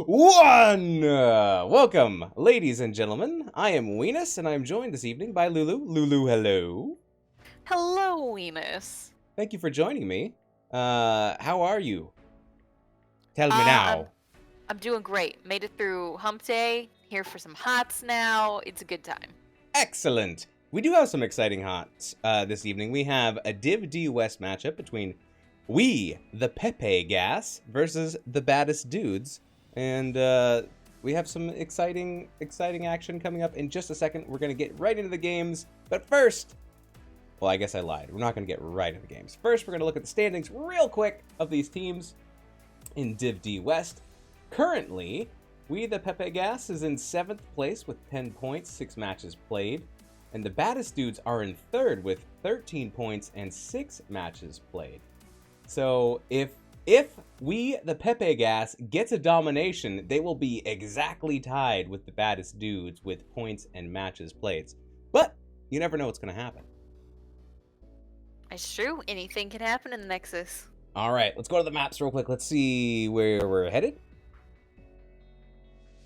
one. Welcome, ladies and gentlemen. I am Weenus, and I'm joined this evening by Lulu. Lulu, hello. Hello, Weenus. Thank you for joining me. How are you? Tell me now. I'm doing great. Made it through hump day. Here for some hots now. It's a good time. Excellent. We do have some exciting hots this evening. We have a Div D West matchup between WeThePepegas versus the Baddest Dudes. And we have some exciting action coming up in just a second. We're going to get right into the games. But first, well, I guess I lied. We're not going to get right into the games. First, we're going to look at the standings real quick of these teams in Div D West. Currently, WeThePepegas is in 7th place with 10 points, 6 matches played. And the Baddest Dudes are in 3rd with 13 points and 6 matches played. So if WeThePepegas gets a domination, they will be exactly tied with the Baddest Dudes with points and matches played. But you never know what's going to happen. It's true. Anything can happen in the Nexus. All right, let's go to the maps real quick. Let's see where we're headed.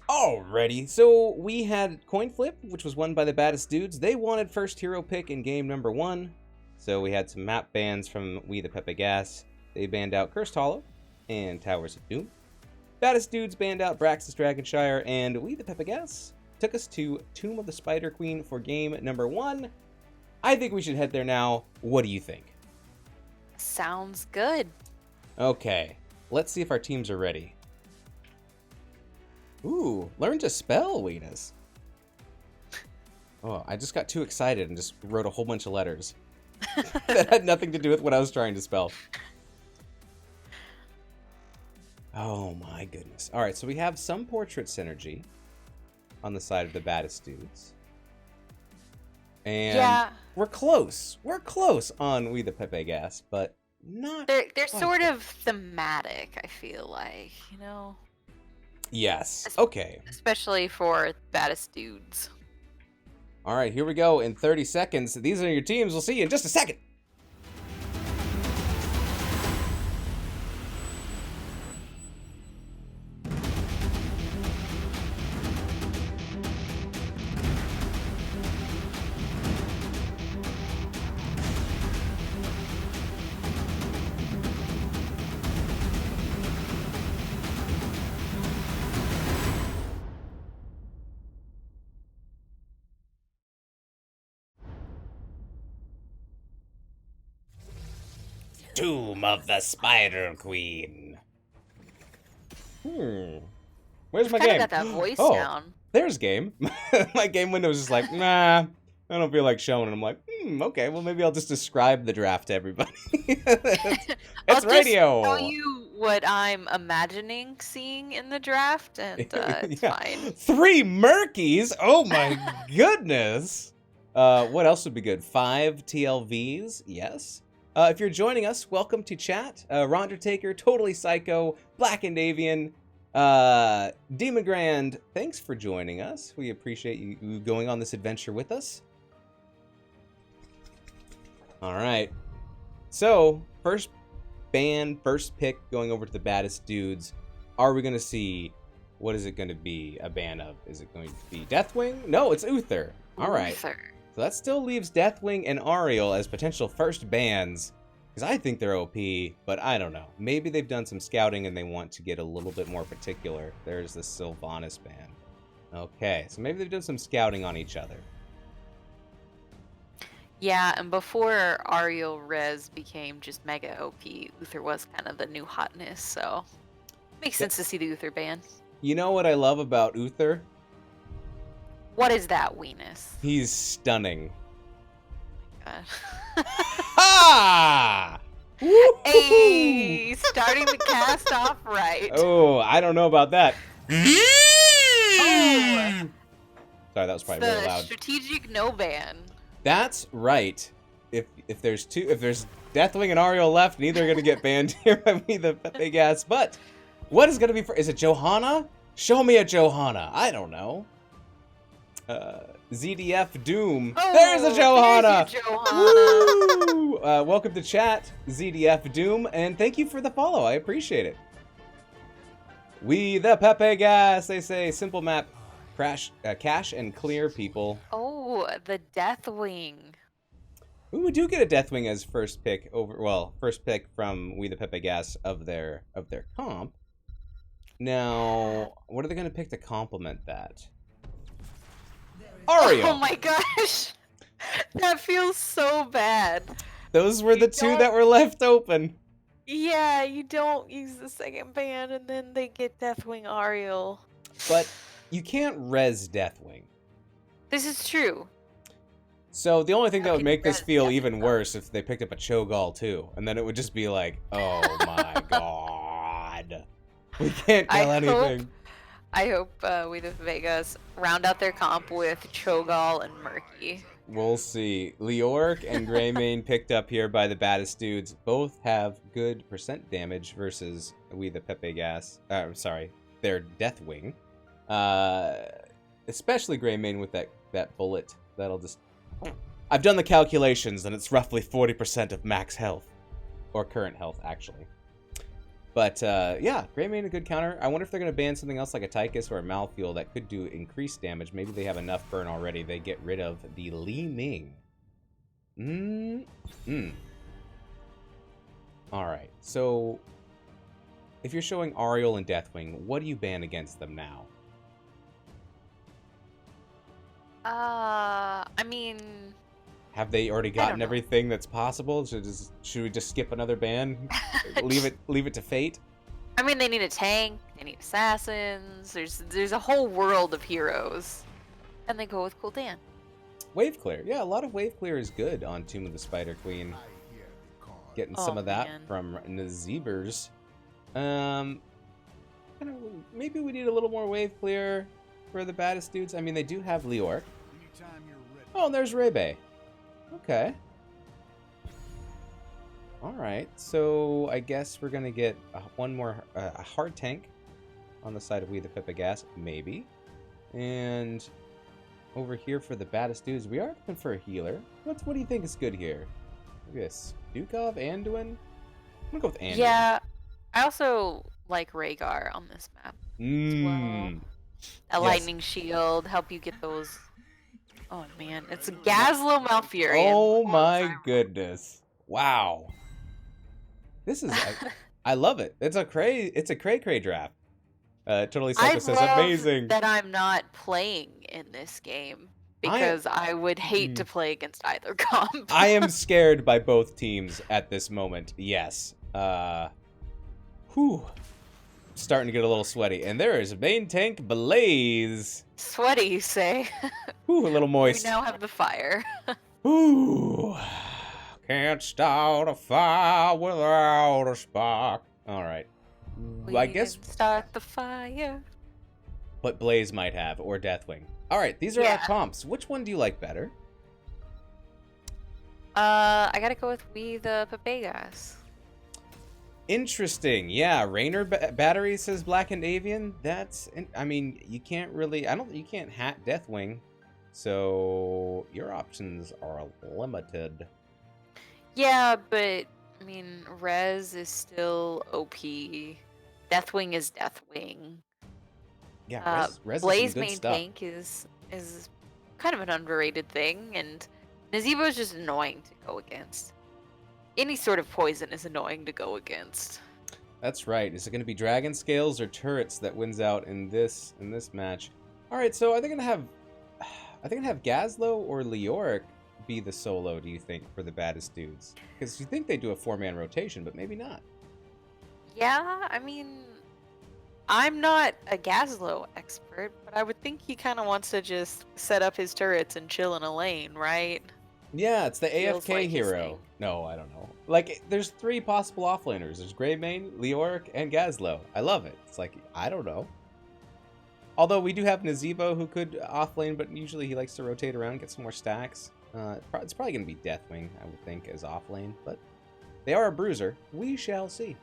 Alrighty, so we had Coin Flip, which was won by the Baddest Dudes. They wanted first hero pick in game number 1. So we had some map bans from WeThePepegas. They banned out Cursed Hollow and Towers of Doom. Baddest Dudes banned out Braxis Dragonshire, and WeThePepegas took us to Tomb of the Spider Queen for game number 1. I think we should head there now. What do you think? Sounds good. Okay, let's see if our teams are ready. Ooh, learn to spell, Weenus. Oh, I just got too excited and just wrote a whole bunch of letters that had nothing to do with what I was trying to spell. Oh my goodness. All right, so we have some portrait synergy on the side of the Baddest Dudes. And yeah, we're close. We're close on WeThePepegas, but not. They're sort of thematic, I feel like, you know? Yes. Okay. Especially for Baddest Dudes. All right, here we go in 30 seconds. These are your teams. We'll see you in just a second. Tomb of the Spider Queen. Where's my game? Got that voice down. There's game. My game window is just like, nah, I don't feel like showing it. I'm like, okay, well maybe I'll just describe the draft to everybody. It's radio. I'll tell you what I'm imagining seeing in the draft, and it's fine. 3 Murkies? Oh my goodness. What else would be good? 5 TLVs? Yes. If you're joining us, welcome to chat. Rondertaker, Totally Psycho, Black and Avian, Demon Grand, thanks for joining us. We appreciate you going on this adventure with us. All right. So, first ban, first pick going over to the Baddest Dudes. Are we going to see, what is it going to be a ban of? Is it going to be Deathwing? No, it's Uther. All right. Uther. So that still leaves Deathwing and Ariel as potential first bans, because I think they're OP, but I don't know. Maybe they've done some scouting and they want to get a little bit more particular. There's the Sylvanas ban. Okay, so maybe they've done some scouting on each other. Yeah, and before Ariel Rez became just mega OP, Uther was kind of the new hotness, so makes sense to see the Uther ban. You know what I love about Uther? What is that, Weenus? He's stunning. Ha! Hey, starting the cast off right. Oh, I don't know about that. Oh. Sorry, that was probably really loud. Strategic no ban. That's right. If there's Deathwing and Ariel left, neither are gonna get banned here by WeThePepegas. But what is gonna be is it Johanna? Show me a Johanna. I don't know. ZDF Doom. Oh, there's a Johanna. There's Johanna. Woo! Welcome to chat, ZDF Doom, and thank you for the follow. I appreciate it. WeThePepegas, they say. Simple map. Cash and clear, people. Oh, the Deathwing. Ooh, we do get a Deathwing as first pick first pick from WeThePepegas of their comp. Now, what are they going to pick to complement that? Ario! Oh my gosh! That feels so bad. Those were the two that were left open. Yeah, you don't use the second band and then they get Deathwing Ariel. But you can't res Deathwing. This is true. So the only thing that would make this feel Deathwing even worse if they picked up a Cho'Gall too, and then it would just be like, oh my god, we can't kill anything. I hope WeThePepegas round out their comp with Cho'Gall and Murky. We'll see. Leoric and Greymane picked up here by the Baddest Dudes. Both have good % damage versus WeThePepegas. Sorry, their Deathwing. Especially Greymane with that bullet that'll just... I've done the calculations, and it's roughly 40% of max health. Or current health, actually. But, yeah, Greymane a good counter. I wonder if they're going to ban something else like a Tychus or a Malfuel that could do increased damage. Maybe they have enough burn already. They get rid of the Li Ming. Alright, so... If you're showing Ariel and Deathwing, what do you ban against them now? I mean... Have they already gotten everything that's possible? Should we just skip another ban? leave it to fate? I mean, they need a tank, they need assassins, there's a whole world of heroes. And they go with Gul'dan. Wave clear. Yeah, a lot of wave clear is good on Tomb of the Spider Queen. Getting some of that from Nazibers. Maybe we need a little more wave clear for the Baddest Dudes. I mean, they do have Leoric. Oh, and there's Rebe. Okay. Alright, so I guess we're going to get one more a hard tank on the side of WeThePepegas, maybe. And over here for the Baddest Dudes, we are looking for a healer. What do you think is good here? Look at this. Dukov, Anduin? I'm going to go with Anduin. Yeah, I also like Rhaegar on this map as well. A lightning shield, help you get those... Oh man, it's a Gazlo Malfurion. Oh my goodness. Wow. This is... I love it. It's a cray draft. Totally Psycho says amazing. That I'm not playing in this game because I would hate to play against either comp. I am scared by both teams at this moment. Yes. Starting to get a little sweaty. And there is main tank Blaze. Sweaty, you say? Ooh, a little moist. We now have the fire. Ooh. Can't start a fire without a spark. All right. I guess start the fire. But Blaze might have, or Deathwing. All right, these are our comps. Which one do you like better? I gotta go with WeThePepegas. Interesting. Yeah, Rainer Battery says Blackened Avian. I mean, you can't really... you can't hat Deathwing. So, your options are limited. Yeah, but, I mean, Res is still OP. Deathwing is Deathwing. Yeah, Res Blaze is some good main stuff. tank is kind of an underrated thing, and Nazeebo is just annoying to go against. Any sort of poison is annoying to go against. That's right. Is it going to be Dragon Scales or Turrets that wins out in this match? All right, so are they going to have Gazlo or Leoric be the solo, do you think, for the Baddest Dudes? Because you think they do a 4-man rotation, but maybe not. Yeah, I mean, I'm not a Gazlo expert, but I would think he kind of wants to just set up his turrets and chill in a lane, right? Yeah, it's the Feels AFK like hero. No, I don't know. Like, there's 3 possible offlaners. There's Greymane, Leoric, and Gazlo. I love it. It's like, I don't know. Although we do have Nazeebo who could offlane, but usually he likes to rotate around, get some more stacks. It's probably going to be Deathwing, I would think, as offlane. But they are a bruiser. We shall see.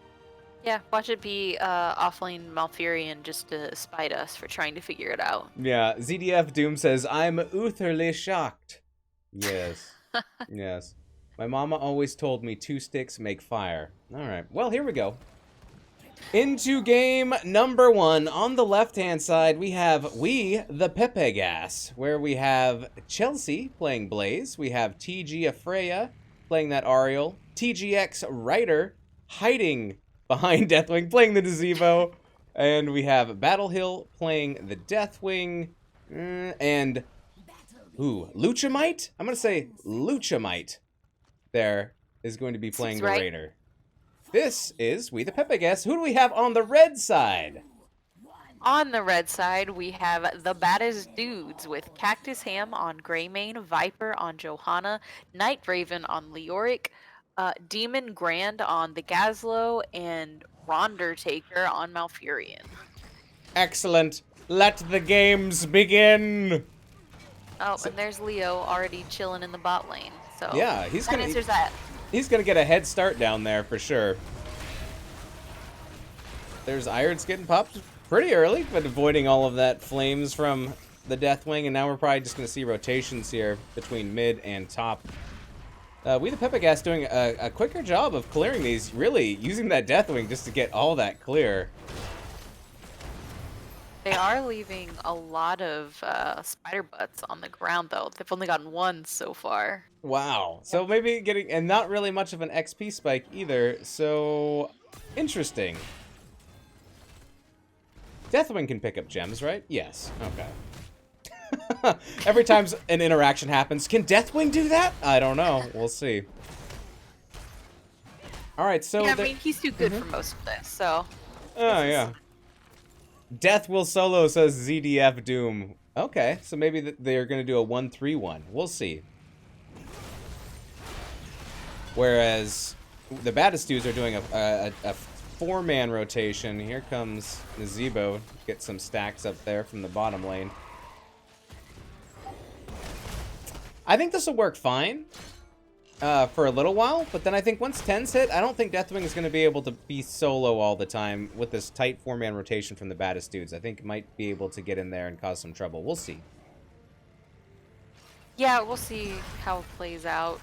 Yeah, watch it be offlane Malfurion just to spite us for trying to figure it out. Yeah, ZDF Doom says, I'm utterly shocked. Yes. Yes. My mama always told me 2 sticks make fire. All right. Well, here we go. Into game number 1. On the left-hand side, we have WeThePepegas, where we have Chelsea playing Blaze. We have TG Afreya playing that Ariel. TGX Ryder hiding behind Deathwing, playing the Dezebo. And we have Battlehill playing the Deathwing. And, Luchamite? I'm going to say Luchamite there is going to be playing the Raider. This is WeThePepegas. Who do we have on the red side? On the red side, we have the Baddest Dudes with Cactus Ham on Greymane, Viper on Johanna, Night Raven on Leoric, Demon Grand on the Gazlo, and Rondertaker on Malfurion. Excellent. Let the games begin. Oh, and there's Leo already chilling in the bot lane. So yeah, that answers that. He's going to get a head start down there for sure. There's Irons getting popped pretty early, but avoiding all of that flames from the Deathwing, and now we're probably just going to see rotations here between mid and top. WeThePepegas doing a quicker job of clearing these, really using that Deathwing just to get all that clear. They are leaving a lot of spider butts on the ground, though. They've only gotten one so far. Wow. So maybe getting, and not really much of an XP spike either, so interesting. Deathwing can pick up gems, right? Yes. Okay. Every time an interaction happens, can Deathwing do that? I don't know. We'll see. All right, so... Yeah, I mean, he's too good for most of this, so... Oh, yeah. Death will solo, says ZDF Doom. Okay, so maybe they're going to do a 1-3-1. We'll see. Whereas the Baddest Dudes are doing a 4-man rotation. Here comes Dezebo. Get some stacks up there from the bottom lane. I think this will work fine for a little while, but then I think once 10's hit, I don't think Deathwing is going to be able to be solo all the time with this tight 4-man rotation from the Baddest Dudes. I think might be able to get in there and cause some trouble. We'll see. Yeah, we'll see how it plays out.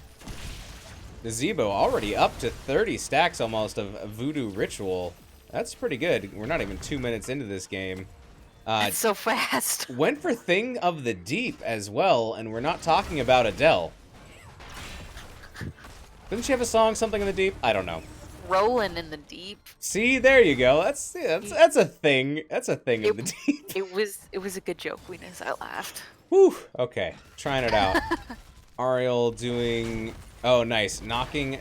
Dezebo already up to 30 stacks almost of Voodoo Ritual. That's pretty good. We're not even 2 minutes into this game. It's so fast. Went for Thing of the Deep as well, and we're not talking about Adele. Doesn't she have a song, Something in the Deep? I don't know. Rolling in the deep. See, there you go. That's a thing. That's a thing in the deep. It was a good joke, Weenus. I laughed. Whew. Okay, trying it out. Ariel doing... Oh, nice. Knocking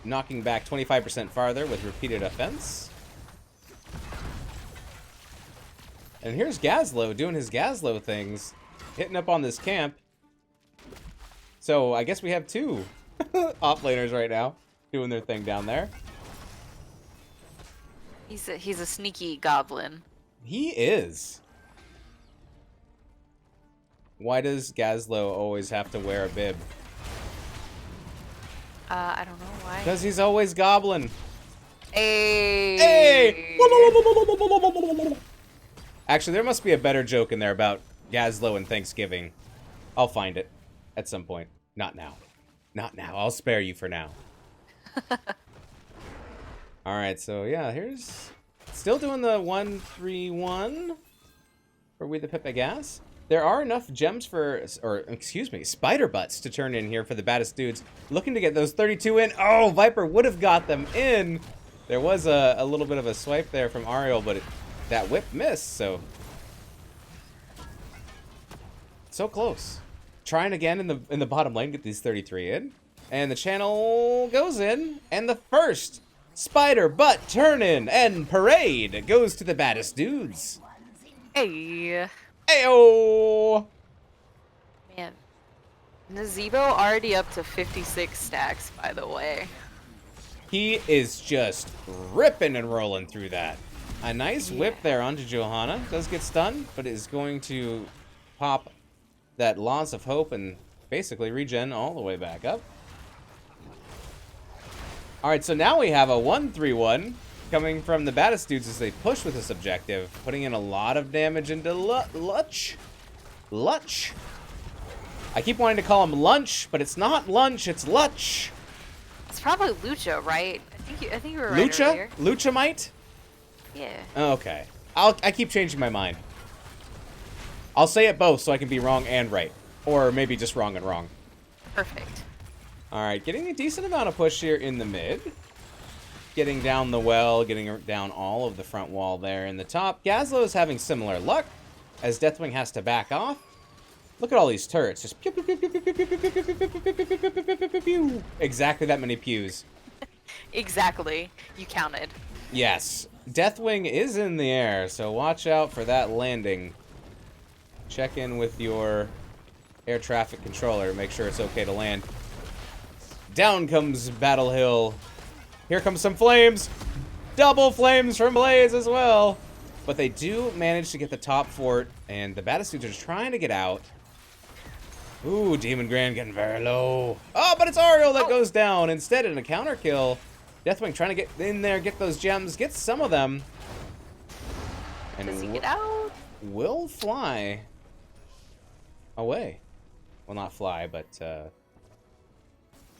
back 25% farther with repeated offense. And here's Gazlo doing his Gazlo things. Hitting up on this camp. So I guess we have 2 offlaners right now doing their thing down there. He's a sneaky goblin. He is. Why does Gazlo always have to wear a bib? I don't know why. Because he's always goblin. Hey! Hey! Actually, there must be a better joke in there about Gazlo and Thanksgiving. I'll find it at some point. Not now. Not now. I'll spare you for now. Alright, so yeah, here's... Still doing the 1-3-1 for WeThePepegas. There are enough gems for... Or, excuse me, spider butts to turn in here for the Baddest Dudes. Looking to get those 32 in. Oh, Viper would have got them in. There was a little bit of a swipe there from Ariel, but that whip missed, so... So close. Trying again in the bottom lane, get these 33 in. And the channel goes in, and the first spider butt turn-in and parade goes to the Baddest Dudes. Hey. Ayo! Man. Dezebo already up to 56 stacks, by the way. He is just ripping and rolling through that. A nice whip there onto Johanna. Does get stunned, but is going to pop that Loss of Hope and basically regen all the way back up. Alright, so now we have a 1-3-1 coming from the Baddest Dudes as they push with this objective, putting in a lot of damage into Lutch. I keep wanting to call him Lunch, but it's not Lunch, it's Lutch. It's probably Lucha, right? I think you were right Lucha? earlier. Luchamite? Yeah. Okay. I keep changing my mind. I'll say it both so I can be wrong and right. Or maybe just wrong and wrong. Perfect. Alright, getting a decent amount of push here in the mid. Getting down the well, getting down all of the front wall there in the top. Gazlo is having similar luck, as Deathwing has to back off. Look at all these turrets. Just pew, pew, pew, pew, pew, pew, pew, pew, pew, pew, pew, pew, pew, pew, pew, pew, pew, pew. Exactly that many pews. Exactly. You counted. Yes. Deathwing is in the air, so watch out for that landing. Check in with your air traffic controller. Make sure it's okay to land. Down comes Battle Hill. Here comes some flames. Double flames from Blaze as well. But they do manage to get the top fort, and the Baddest dudes are just trying to get out. Ooh, Demon Grand getting very low. Oh, but it's Ariel that goes down instead in a counter kill. Deathwing trying to get in there, get those gems, get some of them. And Does he get out? will fly away. Well, not fly, but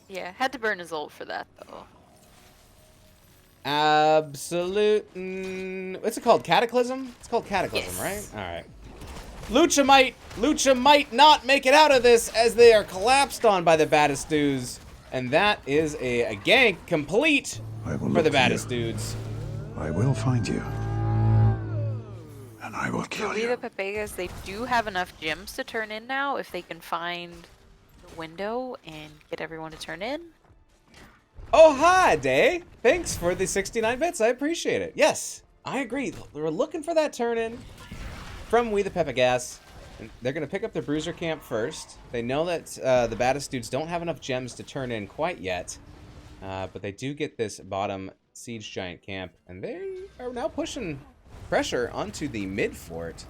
Yeah, had to burn his ult for that, though. absolute. What's it called? Cataclysm? It's called Cataclysm, Yes. right? All right. Lucha might not make it out of this as they are collapsed on by the Baddest dudes. And that is a gank complete for the Baddest dudes. I will find you. And I will kill you. WeThePepegas, they do have enough gems to turn in now if they can find the window and get everyone to turn in. Oh, hi, Day. Thanks for the 69 bits. I appreciate it. Yes, I agree. We're looking for that turn in from WeThePepegas. They're going to pick up the Bruiser camp first. They know that the Baddest dudes don't have enough gems to turn in quite yet. But they do get this bottom Siege Giant camp. And they are now pushing pressure onto the mid fort.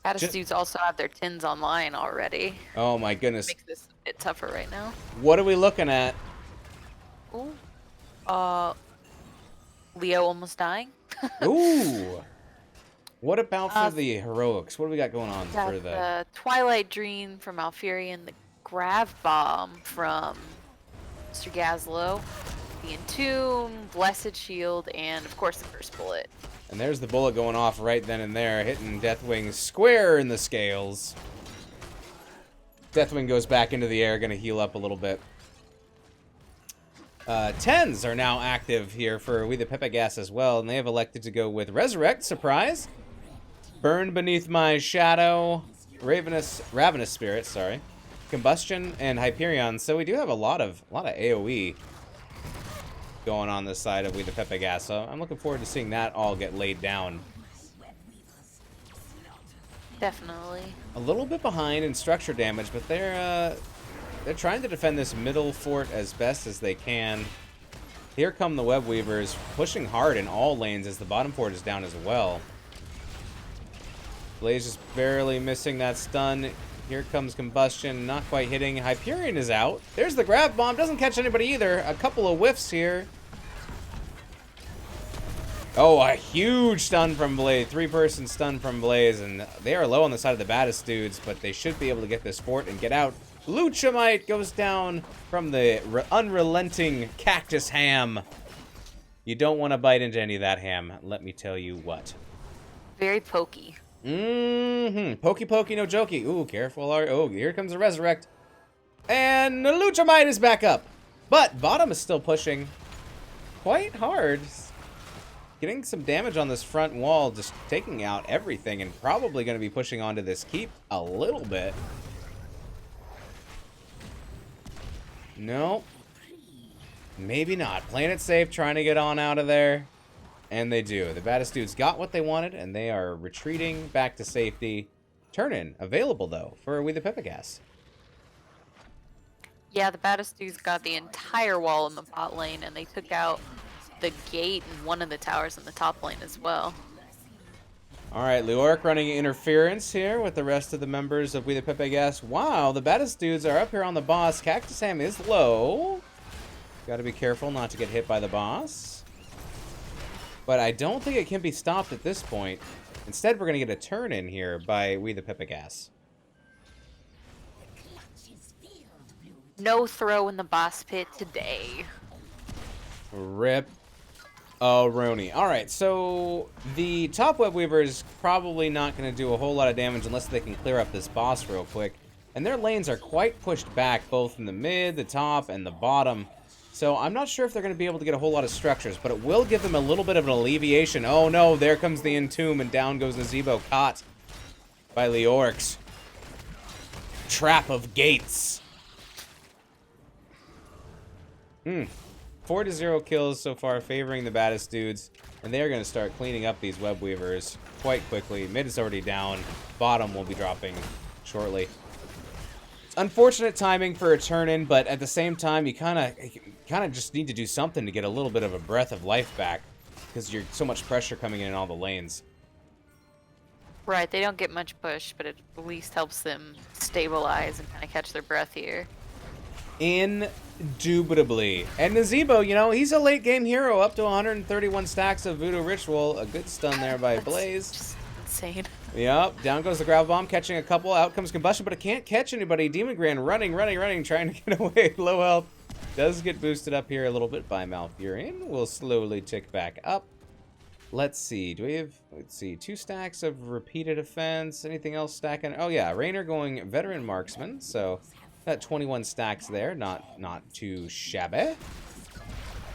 Baddest dudes also have their tins online already. Oh my goodness. Makes this a bit tougher right now. What are we looking at? Ooh. Leo almost dying. Ooh. What about for the heroics? What do we got going on Got for the... the Twilight Dream from Alfurion, the Grav Bomb from Mr. Gazlo, the Entomb, Blessed Shield, and of course the First Bullet. And there's the bullet going off right then and there, hitting Deathwing square in the scales. Deathwing goes back into the air, gonna heal up a little bit. Tens are now active here for WeThePepegas as well, and they have elected to go with Resurrect, surprise. Burn Beneath My Shadow, Ravenous Spirit, sorry. Combustion, and Hyperion. So we do have a lot of AoE going on this side of WeThePepegas. So I'm looking forward to seeing that all get laid down. Definitely. A little bit behind in structure damage, but they're trying to defend this middle fort as best as they can. Here come the Web Weavers, pushing hard in all lanes as the bottom fort is down as well. Blaze just barely missing that stun. Here comes Combustion, not quite hitting. Hyperion is out. There's the grab bomb, doesn't catch anybody either. A couple of whiffs here. Oh, a huge stun from Blaze. Three-person stun from Blaze, and they are low on the side of the Baddest dudes, but they should be able to get this fort and get out. Luchamite goes down from the unrelenting Cactus Ham. You don't want to bite into any of that ham, let me tell you what. Very pokey. Pokey, no jokey. Ooh, careful. Oh, here comes the Resurrect. And Luchamite is back up. But bottom is still pushing quite hard. Getting some damage on this front wall, just taking out everything, and probably going to be pushing onto this keep a little bit. No. Maybe not. Playing it safe, trying to get on out of there. And they do. The Baddest dudes got what they wanted, and they are retreating back to safety. Turn-in available, though, for WeThePepegas. Yeah, the Baddest dudes got the entire wall in the bot lane, and they took out the gate and one of the towers in the top lane as well. All right, Leoric running interference here with the rest of the members of WeThePepegas. Wow, the Baddest dudes are up here on the boss. Cactus Ham is low. Got to be careful not to get hit by the boss. But I don't think it can be stopped at this point. Instead, we're going to get a turn in here by WeThePepegas. No throw in the boss pit today. Rip. Oh, Roni. Alright, so the top web weaver is probably not going to do a whole lot of damage unless they can clear up this boss real quick. And their lanes are quite pushed back, both in the mid, the top, and the bottom. So I'm not sure if they're going to be able to get a whole lot of structures, but it will give them a little bit of an alleviation. Oh no, there comes the Entomb, and down goes Nazebo, caught by Leorix. Trap of Gates. 4-0 kills so far, favoring the Baddest dudes. And they're going to start cleaning up these web weavers quite quickly. Mid is already down. Bottom will be dropping shortly. It's unfortunate timing for a turn-in, but at the same time, you kind of just need to do something to get a little bit of a breath of life back, because you're so much pressure coming in all the lanes. Right, they don't get much push, but it at least helps them stabilize and kind of catch their breath here. Indubitably. And Nazebo, you know, he's a late game hero, up to 131 stacks of Voodoo Ritual. A good stun there by Blaze. Just insane. Yep, down goes the Gravel Bomb, catching a couple. Out comes Combustion, but it can't catch anybody. Demon Grand running, trying to get away. Low health. Does get boosted up here a little bit by Malfurion. Will slowly tick back up. Let's see. Do we have, let's see, 2 stacks of repeated offense? Anything else stacking? Oh yeah, Raynor going Veteran Marksman, so that 21 stacks there, not too shabby.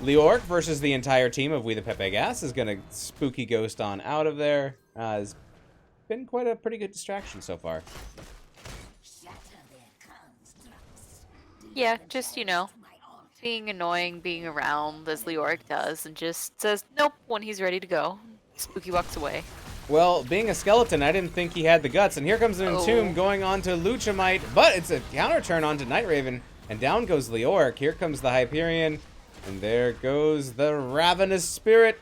Leorc versus the entire team of WeThePepegas is gonna spooky ghost on out of there. Has been quite a pretty good distraction so far. Yeah, just, you know, being annoying, being around as Leoric does, and just says nope when he's ready to go. Spooky walks away. Well, being a skeleton, I didn't think he had the guts, and here comes an Entomb going on to Luchamite, but it's a counter turn onto Night Raven, and down goes Leoric. Here comes the Hyperion, and there goes the Ravenous Spirit.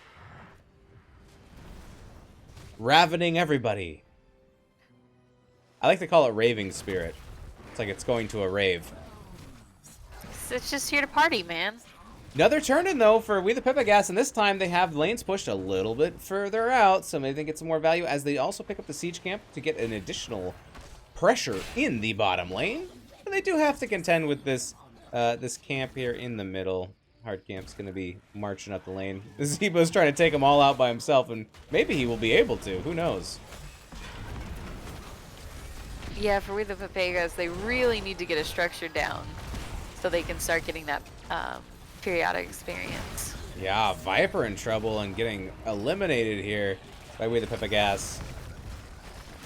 Ravening everybody. I like to call it Raving Spirit. It's like it's going to a rave. It's just here to party, man. Another turn-in, though, for WeThePepegas, and this time they have lanes pushed a little bit further out, so maybe they get some more value as they also pick up the Siege Camp to get an additional pressure in the bottom lane. And they do have to contend with this this camp here in the middle. Hard Camp's going to be marching up the lane. Zebo's trying to take them all out by himself, and maybe he will be able to. Who knows? Yeah, for WeThePepegas, they really need to get a structure down so they can start getting that periodic experience. Yeah, Viper in trouble and getting eliminated here by WeThePepegas.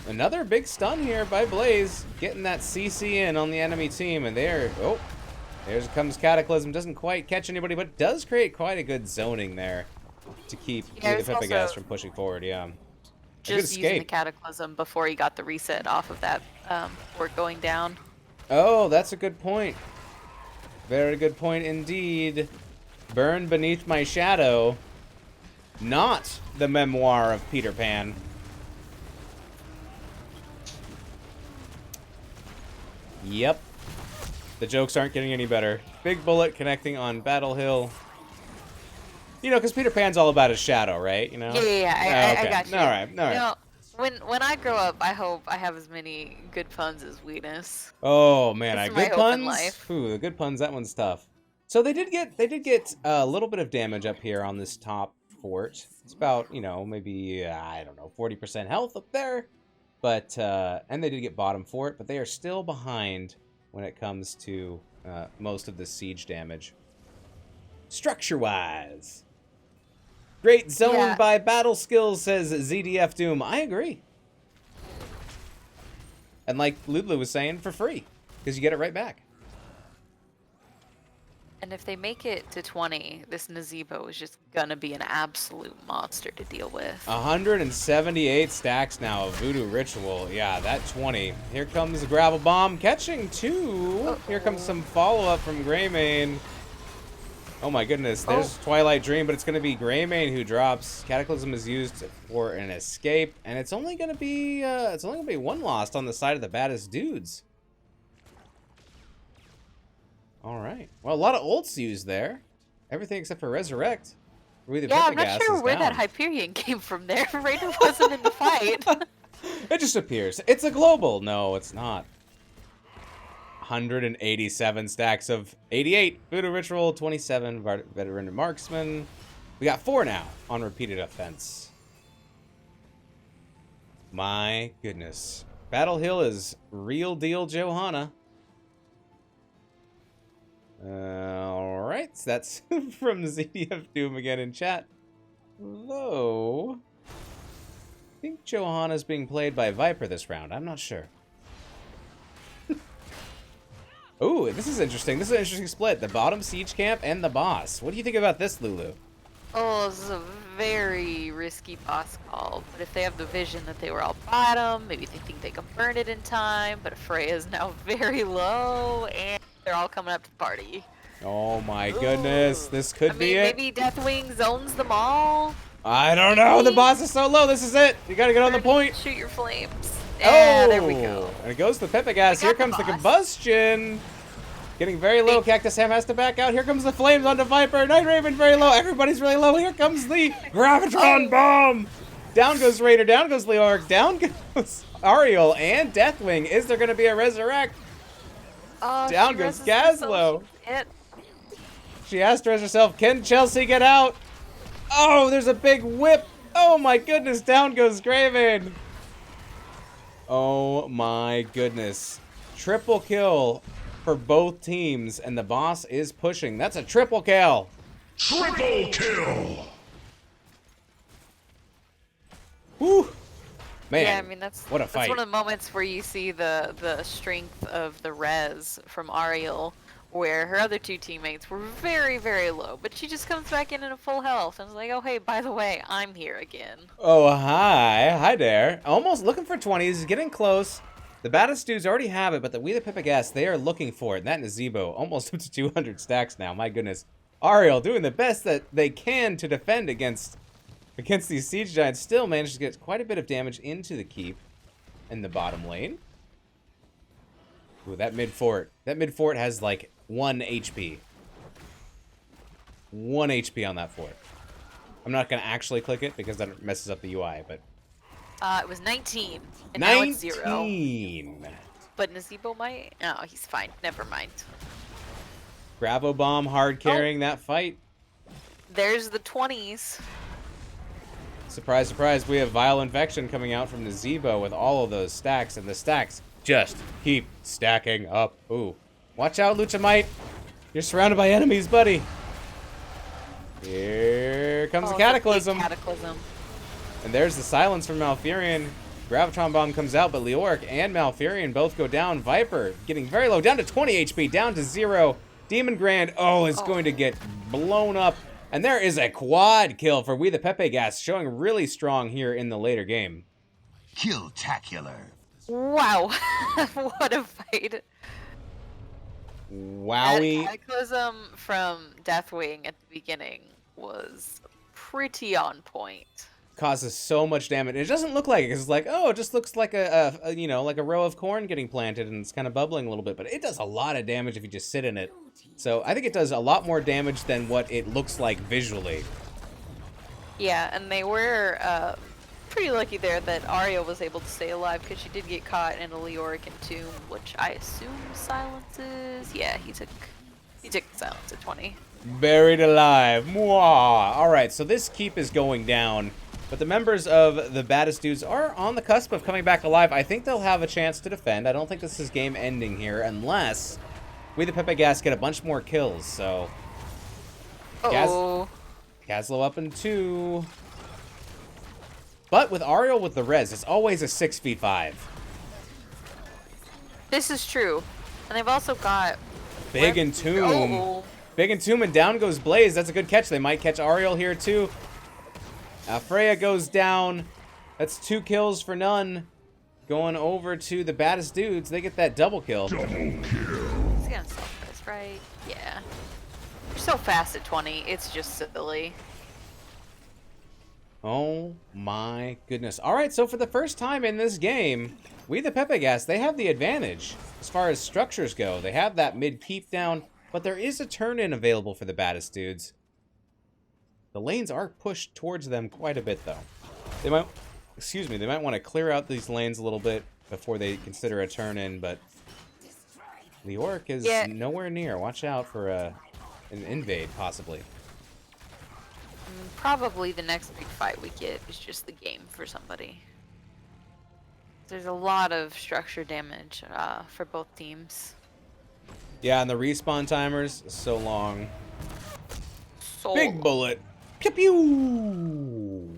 Another big stun here by Blaze, getting that CC in on the enemy team, and there comes Cataclysm. Doesn't quite catch anybody, but does create quite a good zoning there to keep WeThePepegas from pushing forward. Yeah, just using the Cataclysm before he got the reset off of that fort going down. Oh, that's a good point. Very good point indeed. Burn beneath my shadow. Not the memoir of Peter Pan. Yep. The jokes aren't getting any better. Big bullet connecting on Battle Hill. You know, because Peter Pan's all about his shadow, right? You know? Yeah, okay. I got you. All right. You know, when I grow up, I hope I have as many good puns as Weenus. Oh man, That's good my hope in puns. life. Ooh, the good puns. That one's tough. So they did get a little bit of damage up here on this top fort. It's about, you know, maybe I don't know, 40% health up there. But and they did get bottom fort, but they are still behind when it comes to most of the siege damage. Structure-wise. Great zone by Battle Skills, says ZDF Doom. I agree. And like Lulu was saying, for free, because you get it right back. And if they make it to 20, this Nazebo is just gonna be an absolute monster to deal with. 178 stacks now of Voodoo Ritual. Yeah, that 20. Here comes the Gravel Bomb, catching 2. Here comes some follow-up from Greymane. Oh my goodness, there's Twilight Dream, but it's going to be Greymane who drops. Cataclysm is used for an escape, and it's only going to be one lost on the side of the Baddest dudes. All right. Well, a lot of ults used there. Everything except for Resurrect. I'm not sure where that Hyperion came from there. Raiden wasn't in the fight. It just appears. It's a global. No, it's not. 187 stacks of 88. Voodoo Ritual, 27. Veteran Marksman. We got 4 now on repeated offense. My goodness. Battle Hill is real deal Johanna. Alright, so that's from ZDF Doom again in chat. Though, I think Johanna's being played by Viper this round. I'm not sure. Ooh, this is interesting. This is an interesting split. The bottom siege camp and the boss. What do you think about this, Lulu? Oh, this is a very risky boss call. But if they have the vision that they were all bottom, maybe they think they can burn it in time. But Freya's now very low, and they're all coming up to the party. Oh my goodness, this could be it. Maybe Deathwing zones them all. I don't know. The boss is so low. This is it. You gotta get on the point. Shoot your flames. Yeah, there we go. And it goes to the Pepegas. Here comes the combustion. Getting very low. Cactus Ham has to back out. Here comes the flames onto Viper. Night Raven very low. Everybody's really low. Here comes the Gravitron bomb. Down goes Raider. Down goes Leoric. Down goes Ariel and Deathwing. Is there going to be a resurrect? Down goes Gazlo. She asked herself, can Chelsea get out? Oh, there's a big whip. Oh my goodness. Down goes Graven. Oh my goodness. Triple kill for both teams, and the boss is pushing. That's a triple kill. Triple kill. Whew. Man, yeah, I mean that's what a fight. That's one of the moments where you see the strength of the res from Ariel, where her other 2 teammates were very, very low, but she just comes back in a full health and is like, oh hey, by the way, I'm here again. Oh, hi there. Almost looking for 20s, getting close. The Baddest dudes already have it, but the WeThePepegas, they are looking for it. And that Nazebo, almost up to 200 stacks now. My goodness. Ariel doing the best that they can to defend against these siege giants. Still managed to get quite a bit of damage into the keep in the bottom lane. Ooh, that mid fort. That mid fort has like 1 HP. 1 HP on that fort. I'm not going to actually click it because that messes up the UI, but... It was 19, and 19. now it's 0. But Nazebo might... Oh, he's fine. Never mind. Gravo Bomb hard carrying that fight. There's the 20s. Surprise, surprise, we have Vile Infection coming out from Nazebo with all of those stacks, and the stacks just keep stacking up. Ooh. Watch out, Luchamite. You're surrounded by enemies, buddy. Here comes the Cataclysm. Cataclysm. And there's the silence from Malfurion. Gravitron Bomb comes out, but Leoric and Malfurion both go down. Viper getting very low, down to 20 HP, down to 0. Demon Grand, is going to get blown up. And there is a quad kill for WeThePepegas, showing really strong here in the later game. Kill-tacular. Wow. What a fight. Wowie. That Cataclysm from Deathwing at the beginning was pretty on point. Causes so much damage. It doesn't look like it, because it's like, it just looks like like a row of corn getting planted and it's kind of bubbling a little bit, but it does a lot of damage if you just sit in it. So I think it does a lot more damage than what it looks like visually. Yeah, and they were pretty lucky there that Ariel was able to stay alive, because she did get caught in a Leoric Tomb, which I assume silences. Yeah, he took the silence at 20. Buried alive. Mwah. All right, so this keep is going down. But the members of the Baddest dudes are on the cusp of coming back alive. I think they'll have a chance to defend. I don't think this is game ending here unless WeThePepegas get a bunch more kills. So Gazlo up in 2. But with Ariel with the res, it's always a 6v5. This is true. And they've also got Big Entomb. Big Entomb, and down goes Blaze. That's a good catch. They might catch Ariel here too. Freya goes down. That's 2 kills for none. Going over to the Baddest dudes. They get that double kill. He's gonna self-press, right? Yeah. You're so fast at 20. It's just silly. Oh my goodness. All right, so for the first time in this game, WeThePepegas, they have the advantage as far as structures go. They have that mid keep down, but there is a turn-in available for the Baddest dudes. The lanes are pushed towards them quite a bit, though. They might, they might want to clear out these lanes a little bit before they consider a turn-in, but Leoric is nowhere near. Watch out for an invade, possibly. probably the next big fight we get is just the game for somebody. There's a lot of structure damage for both teams. Yeah, and the respawn timers, so long. So Big bullet. Pew pew!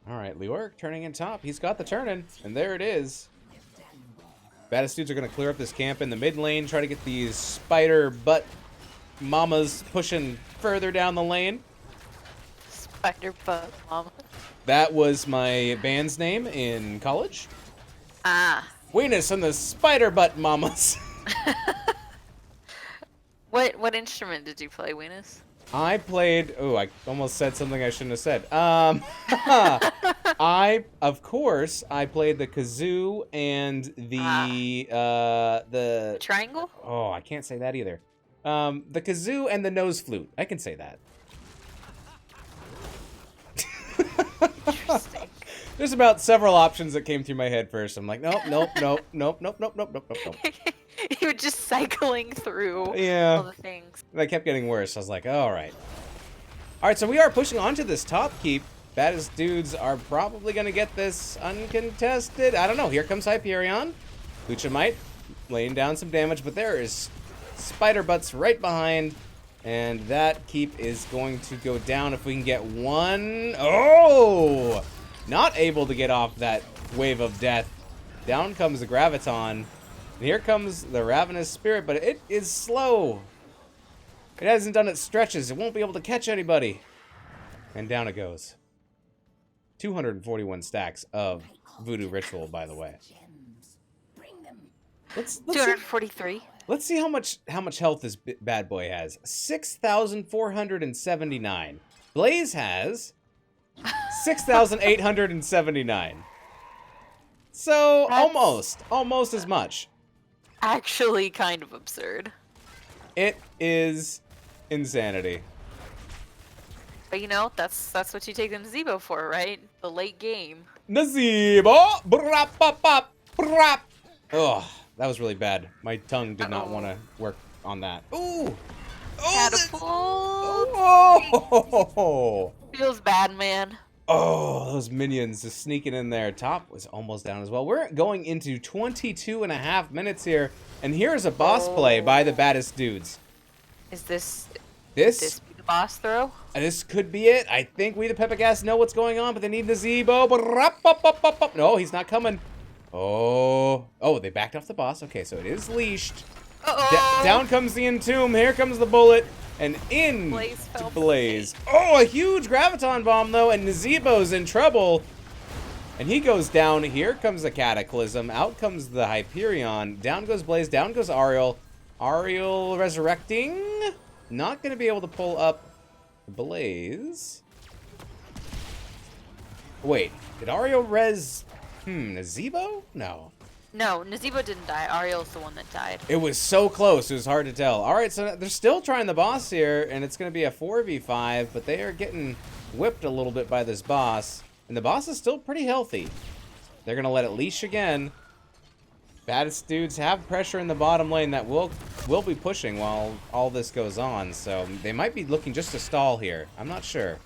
Alright, Leoric turning in top. He's got the turn-in, and there it is. Baddest dudes are going to clear up this camp in the mid lane, try to get these spider butt mamas pushing further down the lane. Spider butt mama. That was my band's name in college. Ah. Weenus and the Spider Butt Mamas. What instrument did you play, Weenus? I played. Oh, I almost said something I shouldn't have said. Of course, I played the kazoo and the triangle. Oh, I can't say that either. The kazoo and the nose flute. I can say that. Interesting. There's about several options that came through my head first. I'm like, nope. You were just cycling through all Yeah. the things. And I kept getting worse. I was like, all right. All right, so we are pushing onto this top keep. Baddest dudes are probably going to get this uncontested. I don't know. Here comes Hyperion. Lucha laying down some damage, but there is spider butts right behind. And that keep is going to go down if we can get one. Oh! Not able to get off that wave of death. Down comes the Graviton. And here comes the Ravenous Spirit, but it is slow. It hasn't done its stretches. It won't be able to catch anybody. And down it goes. 241 stacks of Voodoo Ritual, by the way. Let's 243. Let's see how much health this bad boy has. 6,479. Blaze has 6,879. So That's almost as much. Actually, kind of absurd. It is insanity. But you know, that's what you take them Zebo for, right? The late game. Nazebo! Brap, bop, bop, brap. Oh, that was really bad. My tongue did not want to work on that. Ooh! Catapult. Oh! Feels bad, man. Oh, those minions just sneaking in there. Top was almost down as well. We're going into 22 and a half minutes here. And here's a boss play by the Baddest dudes. Is this This be the boss throw? This could be it. I think WeThePepegas know what's going on, but they need the Zebo. No, he's not coming. Oh, they backed off the boss. Okay, so it is leashed. Down comes the Entomb. Here comes the bullet. And in to Blaze. Oh, a huge Graviton Bomb, though. And Nazebo's in trouble. And he goes down. Here comes the Cataclysm. Out comes the Hyperion. Down goes Blaze. Down goes Ariel. Ariel resurrecting. Not going to be able to pull up Blaze. Wait, did Ariel res... Nazebo? No. No, Nazebo didn't die. Ariel's the one that died. It was so close, it was hard to tell. Alright, so they're still trying the boss here, and it's going to be a 4v5, but they are getting whipped a little bit by this boss. And the boss is still pretty healthy. They're going to let it leash again. Baddest dudes have pressure in the bottom lane that will be pushing while all this goes on, so they might be looking just to stall here. I'm not sure.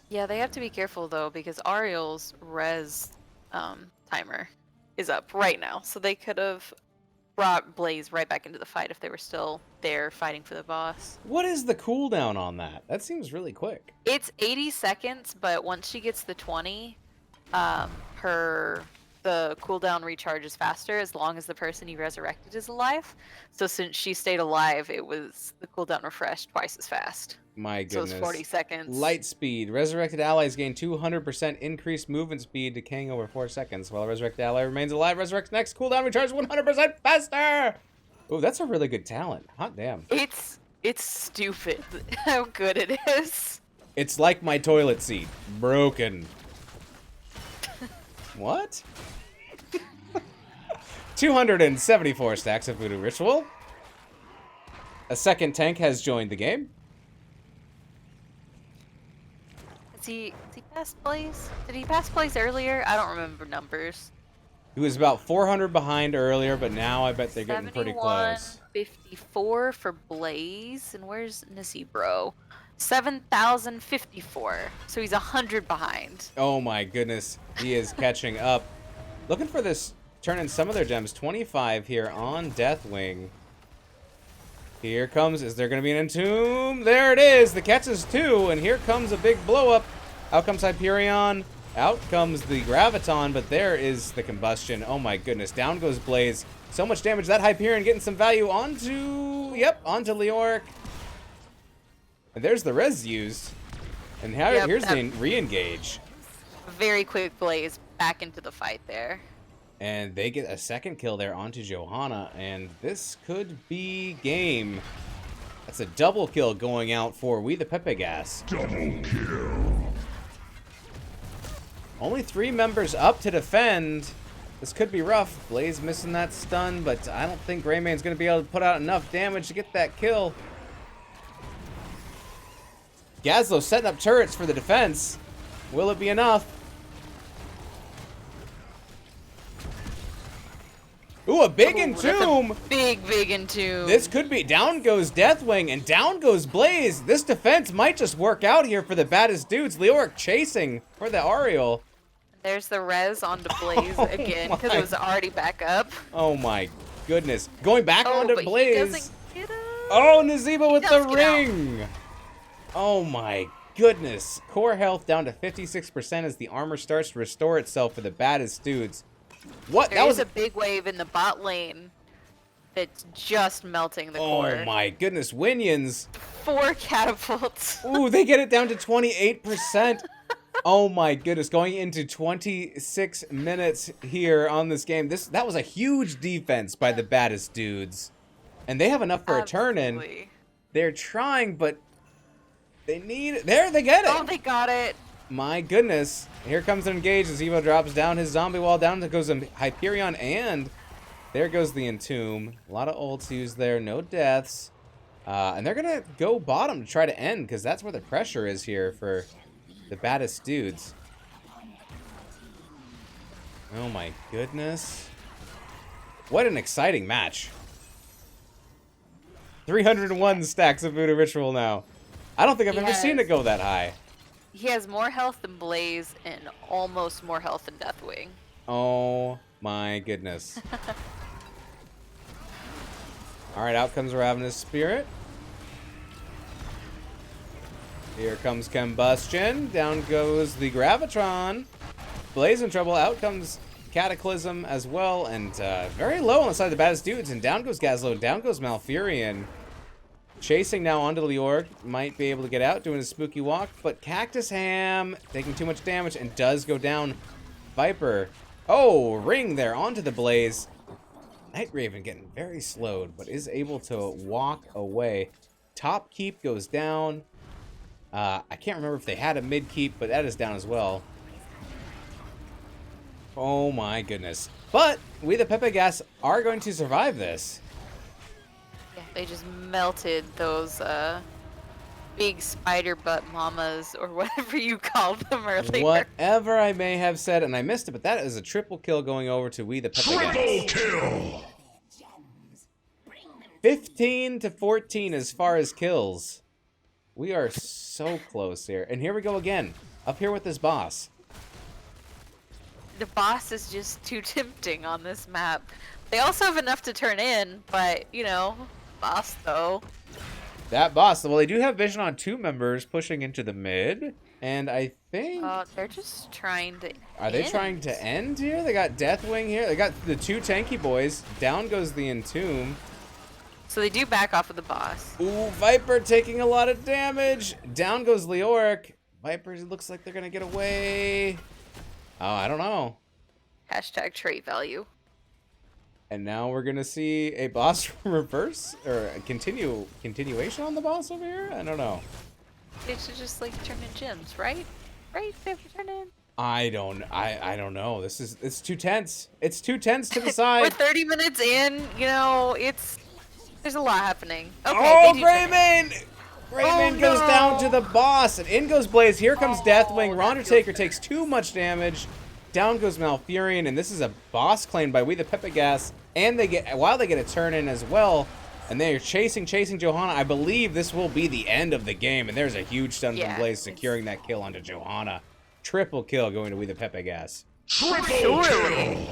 Yeah, they have to be careful, though, because Ariel's res timer is up right now. So they could have brought Blaze right back into the fight if they were still there fighting for the boss. What is the cooldown on that? That seems really quick. It's 80 seconds, but once she gets the 20, the cooldown recharges faster as long as the person you resurrected is alive. So since she stayed alive, the cooldown refreshed twice as fast. My goodness. So it's 40 seconds. Light speed. Resurrected allies gain 200% increased movement speed, decaying over 4 seconds. While a resurrected ally remains alive, resurrects next. Cooldown recharges 100% faster! Oh, that's a really good talent. Hot damn. It's stupid how good it is. It's like my toilet seat. Broken. What? 274 stacks of Voodoo Ritual. A second tank has joined the game. Has he passed Blaze? Did he pass Blaze earlier? I don't remember numbers. He was about 400 behind earlier, but now I bet they're getting pretty close. 7154 for Blaze. And where's Nisibro? 7,054. So he's 100 behind. Oh my goodness, he is catching up. Looking for this, turning some of their gems. 25 here on Deathwing. Here comes, is there going to be an Entomb? There it is, the catch is 2, and here comes a big blow up. Out comes Hyperion, out comes the Graviton, but there is the combustion. Oh my goodness, down goes Blaze. So much damage, that Hyperion getting some value onto, onto Leoric. And there's the res used. And here's the re-engage. Very quick Blaze back into the fight there. And they get a second kill there onto Johanna, and this could be game. That's a double kill going out for WeThePepegas. Double kill. Only 3 members up to defend. This could be rough. Blaze missing that stun, but I don't think Greymane's going to be able to put out enough damage to get that kill. Gazlo setting up turrets for the defense. Will it be enough? Ooh, a big Entomb! Big Entomb. This could be. Down goes Deathwing, and down goes Blaze. This defense might just work out here for the baddest dudes. Leoric chasing for the Ariel. There's the res onto Blaze again, because it was already back up. Oh my goodness. Going back onto but Blaze. He doesn't get Oh, Nazeeba with the ring! Oh my goodness. Core health down to 56% as the armor starts to restore itself for the baddest dudes. What? There is a big wave in the bot lane that's just melting the core. Oh my goodness, Winions. 4 catapults. Ooh, they get it down to 28%. Oh my goodness, going into 26 minutes here on this game. That was a huge defense by the baddest dudes. And they have enough for a turn-in. They're trying, but they need it. There, they get it. Oh, they got it. My goodness. Here comes an engage as Evo drops down his zombie wall. Down goes Hyperion, and there goes the Entomb. A lot of ults used there. No deaths. And they're going to go bottom to try to end, because that's where the pressure is here for the baddest dudes. Oh my goodness. What an exciting match. 301 stacks of Voodoo Ritual now. I don't think I've ever seen it go that high. He has more health than Blaze and almost more health than Deathwing. Oh my goodness. Alright, out comes Ravenous Spirit. Here comes Combustion. Down goes the Gravitron. Blaze in trouble. Out comes Cataclysm as well. And very low on the side of the baddest dudes. And down goes Gazlo. Down goes Malfurion. Chasing now onto Leoric. Might be able to get out, doing a spooky walk. But Cactus Ham taking too much damage and does go down. Viper. Oh, ring there onto the Blaze. Night Raven getting very slowed, but is able to walk away. Top keep goes down. I can't remember if they had a mid keep, but that is down as well. Oh my goodness. But WeThePepegas are going to survive this. Yeah, they just melted those big spider butt mamas, or whatever you called them earlier. Whatever I may have said, and I missed it, but that is a triple kill going over to WeThePepegas. Triple kill! 15 to 14 as far as kills. We are so close here. And here we go again. Up here with this boss. The boss is just too tempting on this map. They also have enough to turn in, but, you know, boss though. That boss. Well, they do have vision on 2 members pushing into the mid. And I think... they're just trying to Are they trying to end here? They got Deathwing here. They got the 2 tanky boys. Down goes the Entomb. So they do back off of the boss. Ooh, Viper taking a lot of damage. Down goes Leoric. Viper looks like they're going to get away. Oh, I don't know. Hashtag trait value. And now we're going to see a boss reverse or a continuation on the boss over here? I don't know. They should just like turn in gems, right? Right? They have to turn in. I don't know. It's too tense. It's too tense to decide. We're 30 minutes in, you know, there's a lot happening. Okay, oh, Greymane! Greymane goes down to the boss, and in goes Blaze. Here comes Deathwing. Undertaker takes too much damage. Down goes Malfurion, and this is a boss claim by WeThePepegas, and they get a turn in as well, and they are chasing Johanna. I believe this will be the end of the game, and there's a huge stun from Blaze securing that kill onto Johanna. Triple kill going to WeThePepegas. Surely.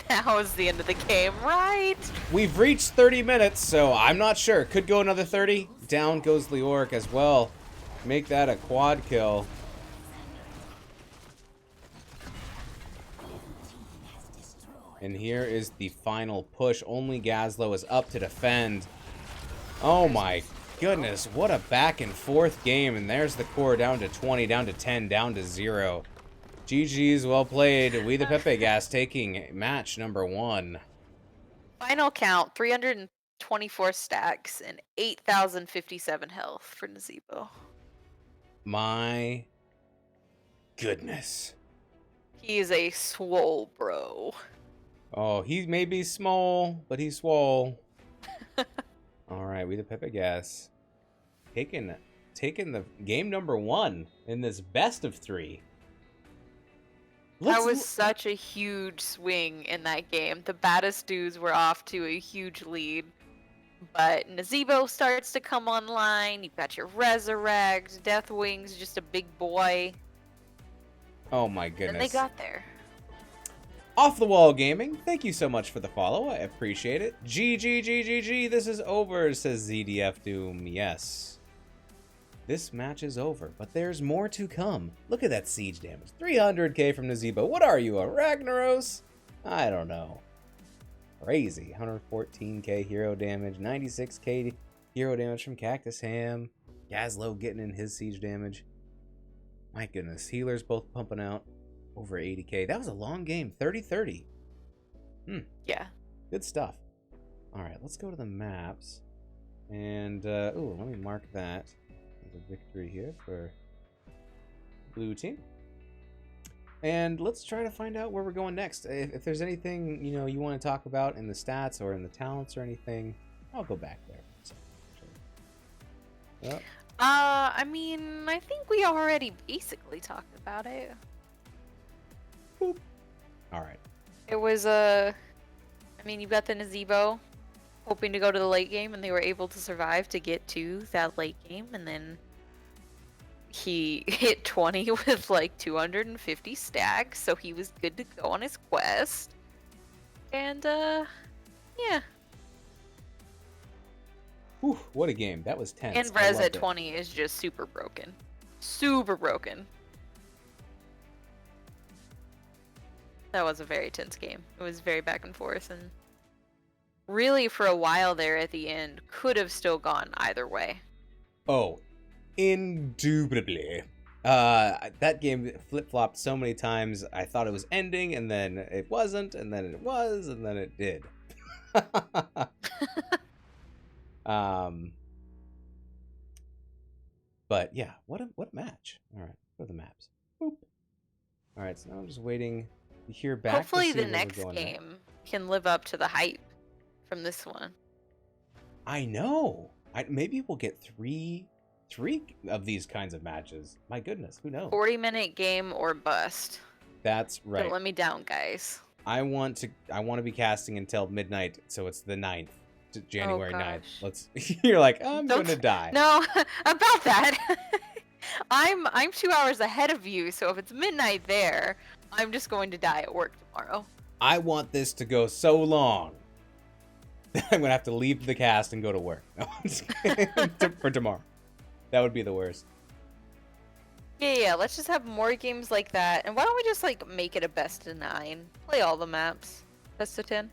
Now is the end of the game, right? We've reached 30 minutes, so I'm not sure. Could go another 30. Down goes Leoric as well. Make that a quad kill. And here is the final push. Only Gazlo is up to defend. Oh my goodness, what a back and forth game. And there's the core down to 20, down to 10, down to 0. GG's, well played. WeThePepegas taking match number 1. Final count, 324 stacks and 8,057 health for Nazeebo. My goodness. He is a swole bro. Oh, he may be small, but he's swole. Alright, WeThePepegas taking the game number 1 in this best of 3. That was such a huge swing in that game. The Baddest dudes were off to a huge lead. But Nazeebo starts to come online. You've got your Resurrect. Deathwing's just a big boy. Oh my goodness. And they got there. Off the Wall Gaming, thank you so much for the follow. I appreciate it. GG, this is over, says ZDF Doom. Yes. This match is over, but there's more to come. Look at that siege damage. 300k from Nazeebo. What are you, a Ragnaros? I don't know. Crazy. 114k hero damage. 96k hero damage from Cactus Ham. Gazlo getting in his siege damage. My goodness. Healers both pumping out over 80k. That was a long game. 30-30. Yeah. Good stuff. Alright, let's go to the maps. And, ooh, let me mark that. A victory here for blue team, and let's try to find out where we're going next. If there's anything you want to talk about in the stats or in the talents or anything, I'll go back there. Yep. I mean, I think we already basically talked about it. Boop. All right. It was I mean, you got the Nazeebo hoping to go to the late game, and they were able to survive to get to that late game, and then he hit 20 with like 250 stacks, so he was good to go on his quest. And yeah. Whew, what a game. That was tense. And Rez at 20 is just super broken. Super broken. That was a very tense game. It was very back and forth, and really for a while there at the end could have still gone either way. Oh, indubitably. That game flip-flopped so many times. I thought it was ending, and then it wasn't, and then it was, and then it did. But yeah, what a match. All right, go to the maps. Boop. All right, so now I'm just waiting to hear back. Hopefully the next game can live up to the hype from this one. I know. Maybe we'll get three of these kinds of matches. My goodness, who knows? 40-minute game or bust. That's right. Don't let me down, guys. I want to be casting until midnight, so it's the 9th, January 9th. Let's. You're like, I'm going to die. No, about that. I'm 2 hours ahead of you, so if it's midnight there, I'm just going to die at work tomorrow. I want this to go so long that I'm going to have to leave the cast and go to work for tomorrow. That would be the worst. Yeah, let's just have more games like that. And why don't we just like make it a best of 9? Play all the maps. Best of 10?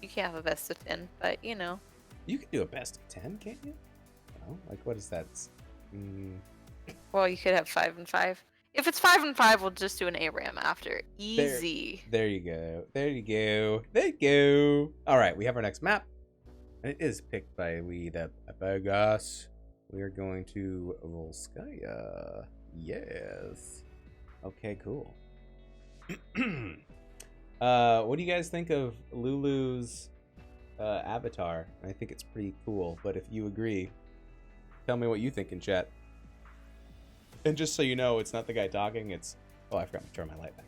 You can't have a best of 10, but you know. You can do a best of 10, can't you? No? Like, what is that? Well, you could have 5 and 5. If it's 5 and 5, we'll just do an ARAM after. Easy. There you go. There you go. There you go. All right, we have our next map. And it is picked by WeThePepegas. We are going to Volskaya. Yes. Okay, cool. What do you guys think of Lulu's avatar? I think it's pretty cool, but if you agree, tell me what you think in chat. And just so you know, it's not the guy talking, it's... Oh, I forgot to turn my light back.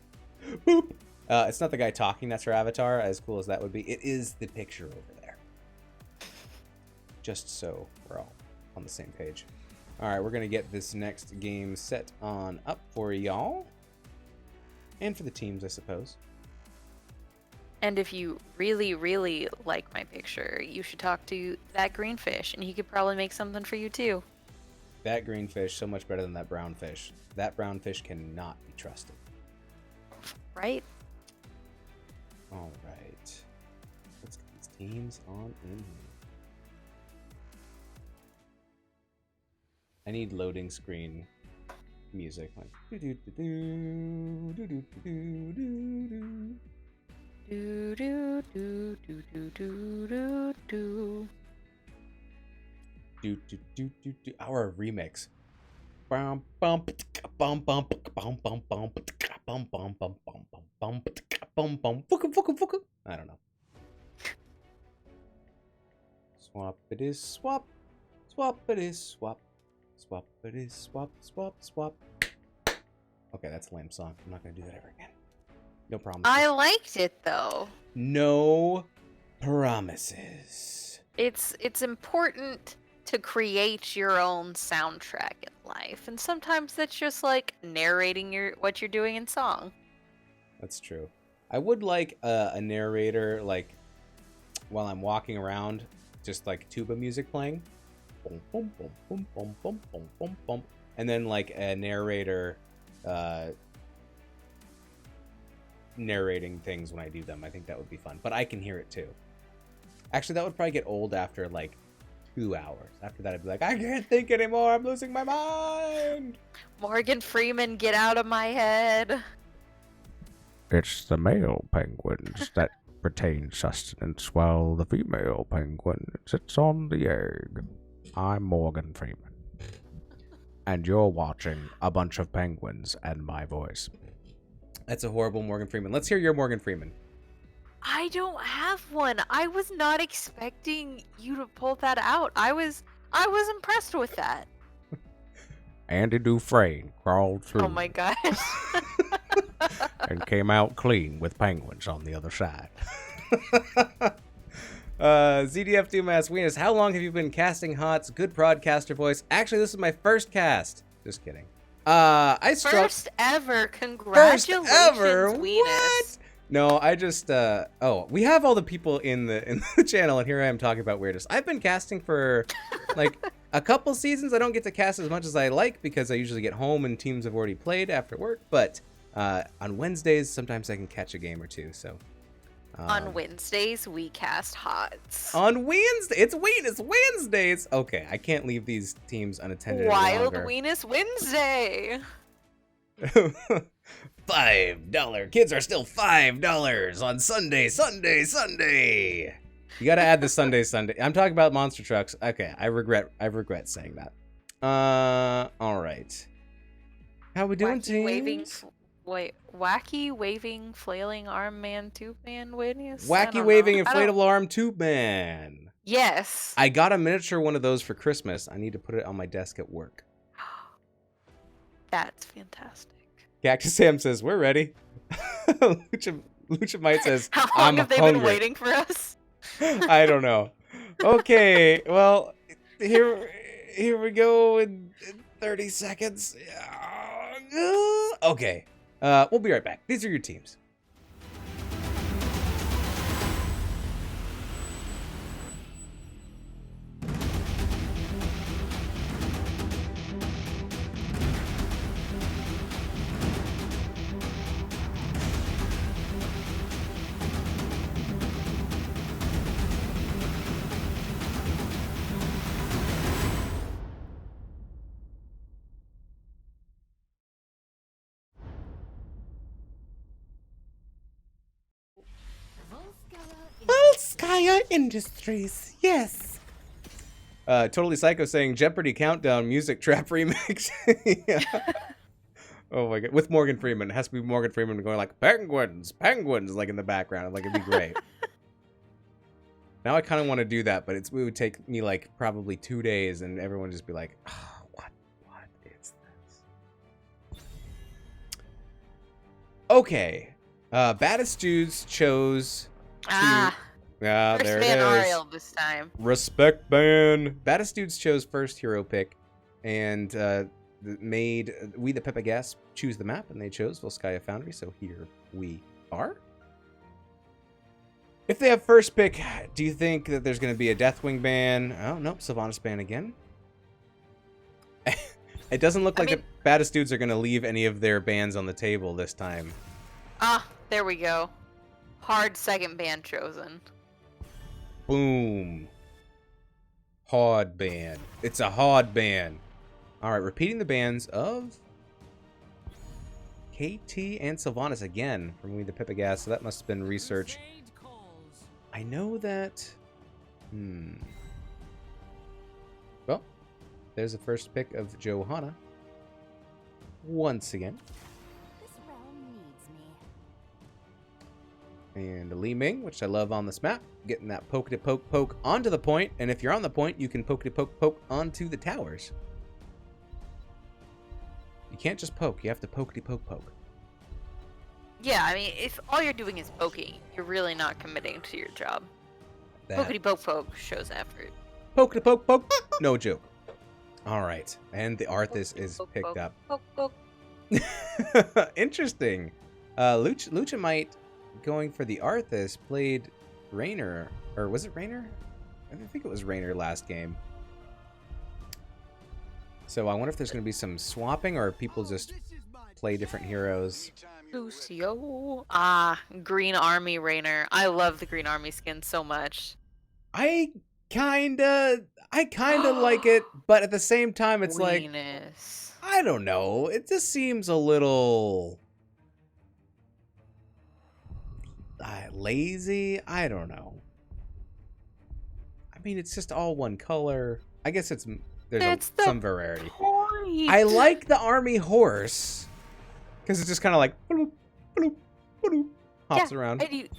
Boop. It's not the guy talking. That's her avatar. As cool as that would be, it is the picture over there. Just so we're all on the same page. All right, we're gonna get this next game set on up for y'all, and for the teams, I suppose. And if you really, really like my picture, you should talk to that green fish, and he could probably make something for you too. That green fish, so much better than that brown fish. That brown fish cannot be trusted. Right? All right. Let's get these teams on in here. I need loading screen music, like do do do do do do do do. Do do do do do do do do. Do do do do do. Our remix. Bum bum bum bum bum bum bum bum bum bum bum bum bum bum. Fuka. I don't know. Swap it is swap. Swap it is swap. Swap it is swap. Swap. Okay, that's a lame song. I'm not gonna do that ever again. No promises. I liked it though. No promises. It's important to create your own soundtrack in life, and sometimes that's just like narrating what you're doing in song. That's true. I would like a narrator, like while I'm walking around, just like tuba music playing, boom, boom, boom, boom, boom, boom, boom, boom, boom, and then like a narrator narrating things when I do them. I think that would be fun, but I can hear it too. Actually, that would probably get old after like 2 hours. After that, I'd be like, I can't think anymore. I'm losing my mind. Morgan Freeman, get out of my head. It's the male penguins that retain sustenance, while the female penguin sits on the egg. I'm Morgan Freeman. And you're watching a bunch of penguins and my voice. That's a horrible Morgan Freeman. Let's hear your Morgan Freeman. I don't have one. I was not expecting you to pull that out. I was impressed with that. Andy Dufresne crawled through Oh my gosh. and came out clean with penguins on the other side. ZDF Dumas Weenus, how long have you been casting HOTS? Good broadcaster voice. Actually, this is my first cast. Just kidding. First ever. Congratulations, Weenus. What? No, I just we have all the people in the channel, and here I am talking about weirdest. I've been casting for like a couple seasons. I don't get to cast as much as I like because I usually get home and teams have already played after work, but on Wednesdays sometimes I can catch a game or two. So on Wednesdays we cast HOTS. On Wednesday, it's Wednesdays. Okay, I can't leave these teams unattended Wild any longer. Weenus Wednesday. $5. Kids are still $5 on Sunday. You gotta add the Sunday. I'm talking about monster trucks. Okay, I regret saying that. All right. How we doing, teams? Wacky waving flailing arm man tube man Weenus. Wacky waving inflatable arm tube man. Yes. I got a miniature one of those for Christmas. I need to put it on my desk at work. That's fantastic. Cactus Sam says, we're ready. Lucha Mite says, How long I'm have they hungry. been waiting for us? I don't know. Okay, well, here we go in 30 seconds. Okay, we'll be right back. These are your teams. Volskaya Industries, yes. Totally Psycho saying Jeopardy Countdown Music Trap Remix. Yeah. Oh my god, with Morgan Freeman. It has to be Morgan Freeman going like, penguins, like in the background. Like, it'd be great. Now I kind of want to do that, but it would take me like probably 2 days and everyone would just be like, oh, what is this? Okay. Baddest Dudes chose to... Ah, Yeah, first there ban it is. Ariel this time. Respect ban. Baddest Dudes chose first hero pick and made WeThePepegas choose the map, and they chose Volskaya Foundry, so here we are. If they have first pick, do you think that there's going to be a Deathwing ban? Oh, nope, Sylvanas ban again. It doesn't look like the Baddest Dudes are going to leave any of their bans on the table this time. Ah, there we go. Hard second ban chosen. Boom. Hard ban. It's a hard ban. All right, repeating the bans of KT and Sylvanas again from WeThePepegas, so that must have been research. I know that... Well, there's the first pick of Johanna. Once again. This realm needs me. And Li Ming, which I love on this map. Getting that poke onto the point. And if you're on the point, you can poke onto the towers. You can't just poke. You have to poke. Yeah, I mean, if all you're doing is poking, you're really not committing to your job. Pokety-poke shows effort. Poke. No joke. All right. And the Arthas is picked up. Poke. Interesting. Lucha going for the Arthas played Raynor. Or was it Raynor? I think it was Raynor last game. So I wonder if there's going to be some swapping or people just play different heroes. Lucio. Ah, Green Army Raynor. I love the Green Army skin so much. I kinda like it, but at the same time, it's Weenus. like, I don't know. It just seems a little lazy. I don't know. I mean, it's just all one color. I guess there's some variety. Point. I like the army horse because it's just kind of like bloop, bloop, bloop, hops around. And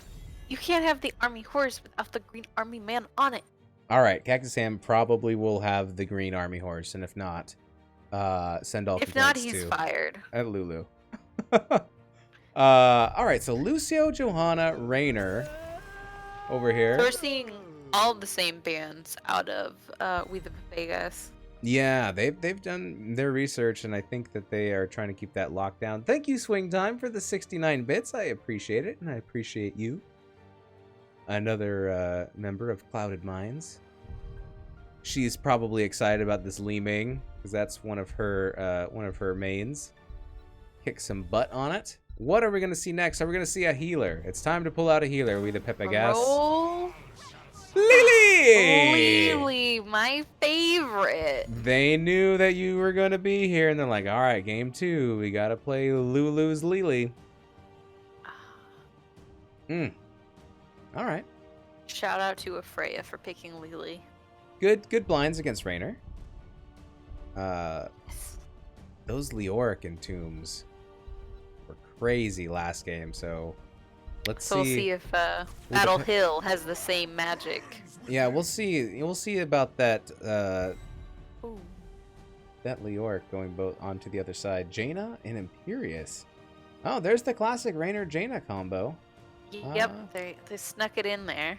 you can't have the army horse without the Green Army man on it. All right, Cactus Ham probably will have the green army horse, and if not, send all. If not, he's fired. At Lulu. All right, so Lucio, Johanna, Raynor, over here. So we're seeing all the same bands out of WeThePepegas. Yeah, they've done their research, and I think that they are trying to keep that locked down. Thank you, Swing Time, for the 69 bits. I appreciate it, and I appreciate you. Another member of Clouded Minds. She's probably excited about this Li Ming because that's one of her mains. Kick some butt on it. What are we gonna see next? Are we gonna see a healer? It's time to pull out a healer. WeThePepegas. Roll. Lily! Lily, my favorite. They knew that you were gonna be here, and they're like, "All right, game 2, we gotta play Lulu's Lily." All right. Shout out to Afreya for picking Lily. Good blinds against Raynor. Those Leoric entombs were crazy last game, so let's We'll see if Battle Hill has the same magic. Yeah, we'll see. We'll see about that Ooh. that Leoric going both onto the other side. Jaina and Imperious. Oh, there's the classic Raynor Jaina combo. Yep, they snuck it in there.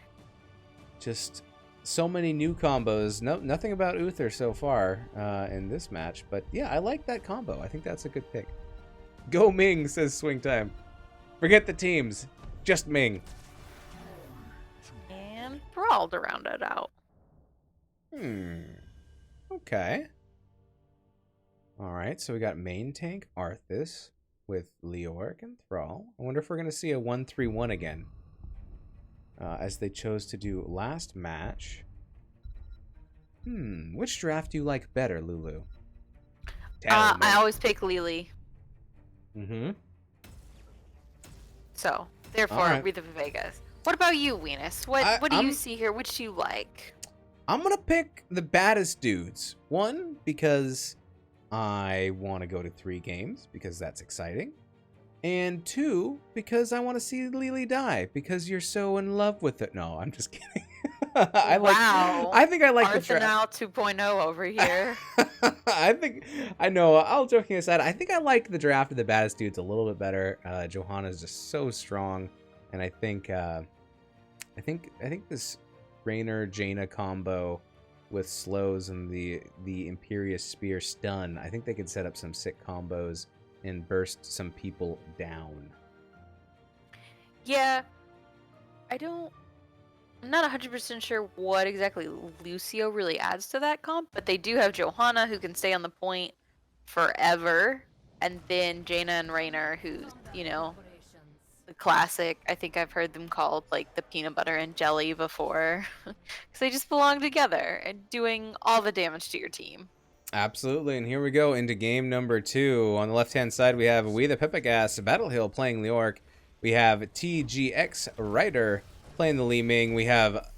Just so many new combos. Nothing about Uther so far in this match, but yeah, I like that combo. I think that's a good pick. Go Ming, says Swing Time. Forget the teams, just Ming. And Brawl to round it out. Okay. All right, so we got main tank Arthas with Leoric and Thrall. I wonder if we're going to see a 1-3-1 again. As they chose to do last match. Which draft do you like better, Lulu? I always pick Lily. So, therefore, Alright. WeThePepegas. What about you, Weenus? What do you see here? Which do you like? I'm going to pick the Baddest Dudes. One, because I want to go to 3 games, because that's exciting. And 2, because I want to see Lily die, because you're so in love with it. No, I'm just kidding. Wow. I think I like the draft. Arsenal 2.0 over here. I know, all joking aside, I think I like the draft of the Baddest Dudes a little bit better. Johanna's just so strong, and I think this Raynor Jaina combo with slows and the Imperious Spear stun, I think they could set up some sick combos and burst some people down. Yeah. I'm not 100% sure what exactly Lucio really adds to that comp, but they do have Johanna, who can stay on the point forever, and then Jaina and Raynor, who's, the classic. I think I've heard them called, like, the peanut butter and jelly before, because they just belong together and doing all the damage to your team. Absolutely, and here we go into game number 2. On the left-hand side, we have WeThePepegas, Battle Hill playing Leoric. We have TGX Ryder playing the Li Ming. We have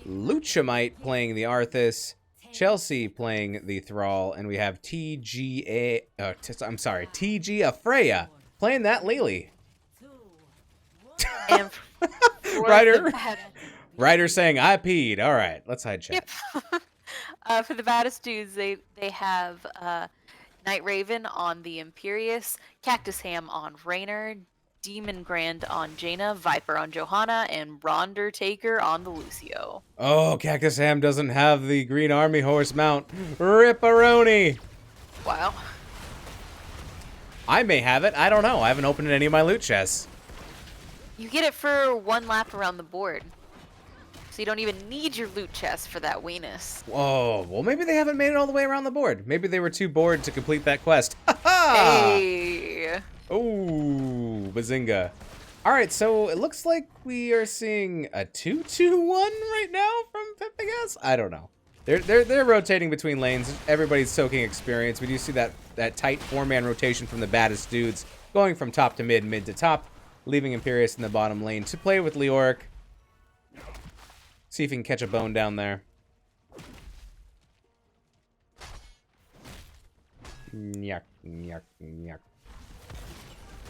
Luchamite playing the Arthas, Chelsea playing the Thrall, and we have TG Afreya playing that Lily. And Ryder saying, I peed. All right, let's hide chat. Yep. For the Baddest Dudes, they have Night Raven on the Imperious, Cactus Ham on Raynor, Demon Grand on Jaina, Viper on Johanna, and Rondertaker on the Lucio. Oh, Cactus Ham doesn't have the Green Army horse mount. Ripperoni. Wow. I may have it. I don't know. I haven't opened any of my loot chests. You get it for 1 lap around the board. So you don't even need your loot chest for that weenus. Whoa, well maybe they haven't made it all the way around the board. Maybe they were too bored to complete that quest. Hey! Oh, bazinga. Alright, so it looks like we are seeing a 2-2-1 right now from Pepegas? I don't know. They're rotating between lanes. Everybody's soaking experience. We do see that tight 4-man rotation from the Baddest Dudes, going from top to mid, mid to top, leaving Imperious in the bottom lane to play with Leoric. See if he can catch a bone down there. Nyuk, nyuk, nyuk.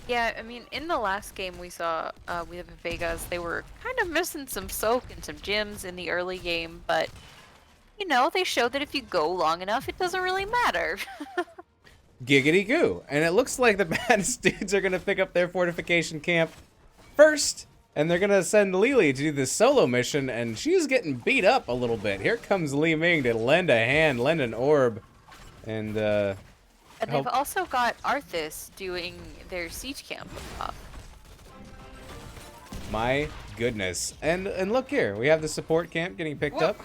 Yeah, I mean, in the last game we saw WeThePepegas, they were kind of missing some soak and some gems in the early game, but, they showed that if you go long enough, it doesn't really matter. Giggity goo. And it looks like the Baddest Dudes are going to pick up their fortification camp first, and they're going to send Lily to do this solo mission, and she's getting beat up a little bit. Here comes Li Ming to lend a hand, lend an orb, and they've also got Arthas doing their siege camp up. My goodness. And look here, we have the support camp getting picked up.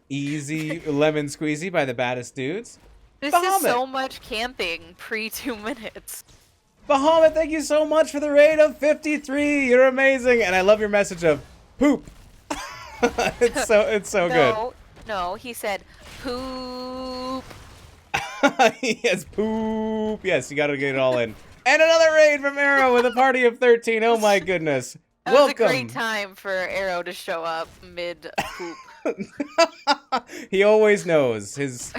Easy lemon squeezy by the Baddest Dudes. This Bahamut. is so much camping pre 2 minutes. Bahamut, thank you so much for the raid of 53. You're amazing, and I love your message of poop. it's so good. No, he said poop. Yes, poop. Yes, you gotta get it all in. And another raid from Arrow with a party of 13. Oh my goodness. That was a great time for Arrow to show up mid poop. He always knows. His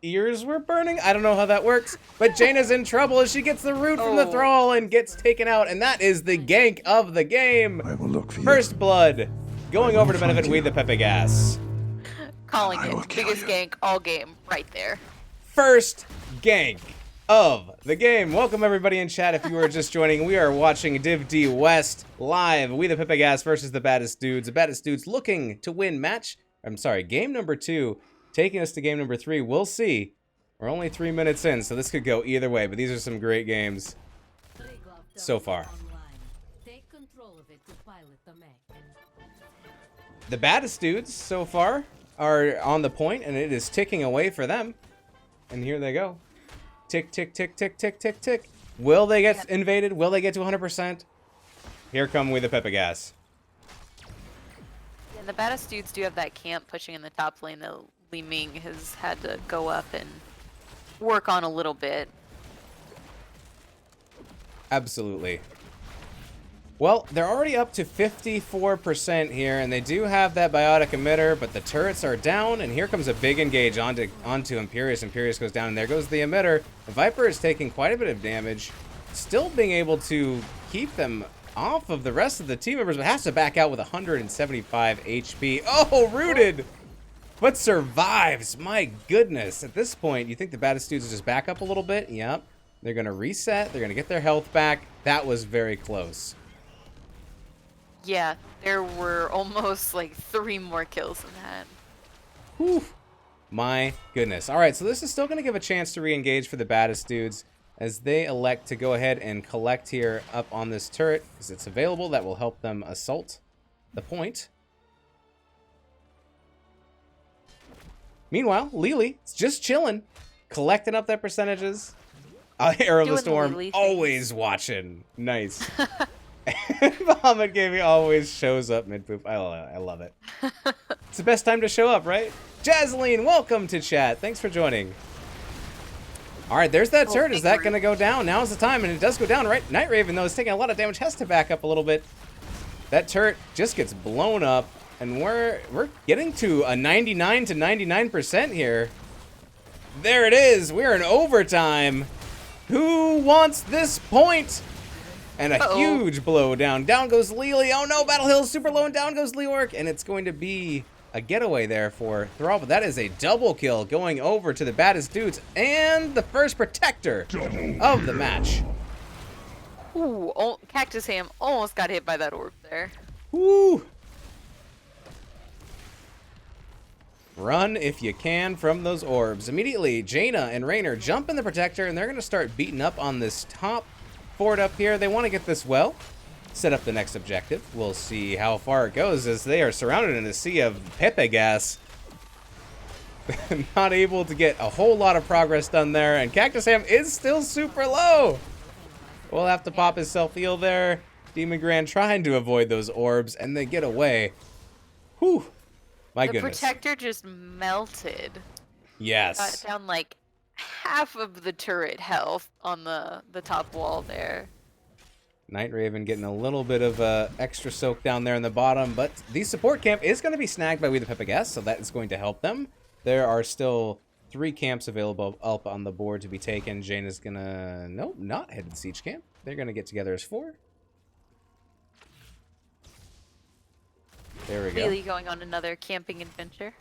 ears were burning. I don't know how that works. But Jaina's in trouble as she gets the root from the Thrall and gets taken out. And that is the gank of the game. I will look for you. First blood. Going over to benefit WeThePepegas. Calling I will it. kill Biggest you. gank all game right there. First gank of the game. Welcome everybody in chat. If you are just joining, we are watching Div D West live. WeThePepegas versus the Baddest Dudes. The Baddest Dudes looking to win game number 2, taking us to game number 3. We'll see. We're only 3 minutes in, so this could go either way, but these are some great games so far. The Baddest Dudes so far are on the point, and it is ticking away for them. And here they go. Tick, tick, tick, tick, tick, tick, tick. Will they get invaded? Will they get to 100%? Here come WeThePepegas. And the Baddest Dudes do have that camp pushing in the top lane that Li Ming has had to go up and work on a little bit. Absolutely. Well, they're already up to 54% here, and they do have that biotic emitter, but the turrets are down, and here comes a big engage onto Imperious. Imperious goes down, and there goes the emitter. The Viper is taking quite a bit of damage, still being able to keep them off of the rest of the team members, but has to back out with 175 HP. Oh, rooted! But survives. My goodness. At this point, you think the Baddest dudes will just back up a little bit? Yep. They're going to reset. They're going to get their health back. That was very close. Yeah, there were almost like 3 more kills than that. Whew. My goodness. All right, so this is still going to give a chance to re-engage for the Baddest dudes as they elect to go ahead and collect here up on this turret because it's available. That will help them assault the point. Meanwhile, Lily is just chilling, collecting up their percentages. Arrow of the Doing the Storm, Lily things. always watching. Nice. Muhammad Gaming always shows up mid-poop. I love it. It's the best time to show up, right? Jazleen, welcome to chat. Thanks for joining. All right, there's that turret. Is that going to go down? Now's the time, and it does go down, right? Night Raven, though, is taking a lot of damage, has to back up a little bit. That turret just gets blown up. And we're getting to a 99 to 99% here. There it is. We're in overtime. Who wants this point? And a huge blow down. Down goes Lily. Oh no, Battle Hill's super low and down goes Leoric. And it's going to be a getaway there for Thrall. But that is a double kill going over to the Baddest dudes. And the first protector of the match. Ooh, Cactus Ham almost got hit by that orb there. Woo! Run if you can from those orbs. Immediately, Jaina and Raynor jump in the protector, and they're going to start beating up on this top fort up here. They want to get this well, set up the next objective. We'll see how far it goes as they are surrounded in a sea of Pepegas. Not able to get a whole lot of progress done there, and Cactus Ham is still super low. We'll have to pop his self-heal there. Demon Grand trying to avoid those orbs, and they get away. Whew. My goodness. The protector just melted. Yes. Got down like half of the turret health on the top wall there. Night Raven getting a little bit of extra soak down there in the bottom, but the support camp is going to be snagged by WeThePepegas, so that is going to help them. There are still 3 camps available up on the board to be taken. Jane is going to... Nope, not head to the siege camp. They're going to get together as 4. There we go. Really going on another camping adventure.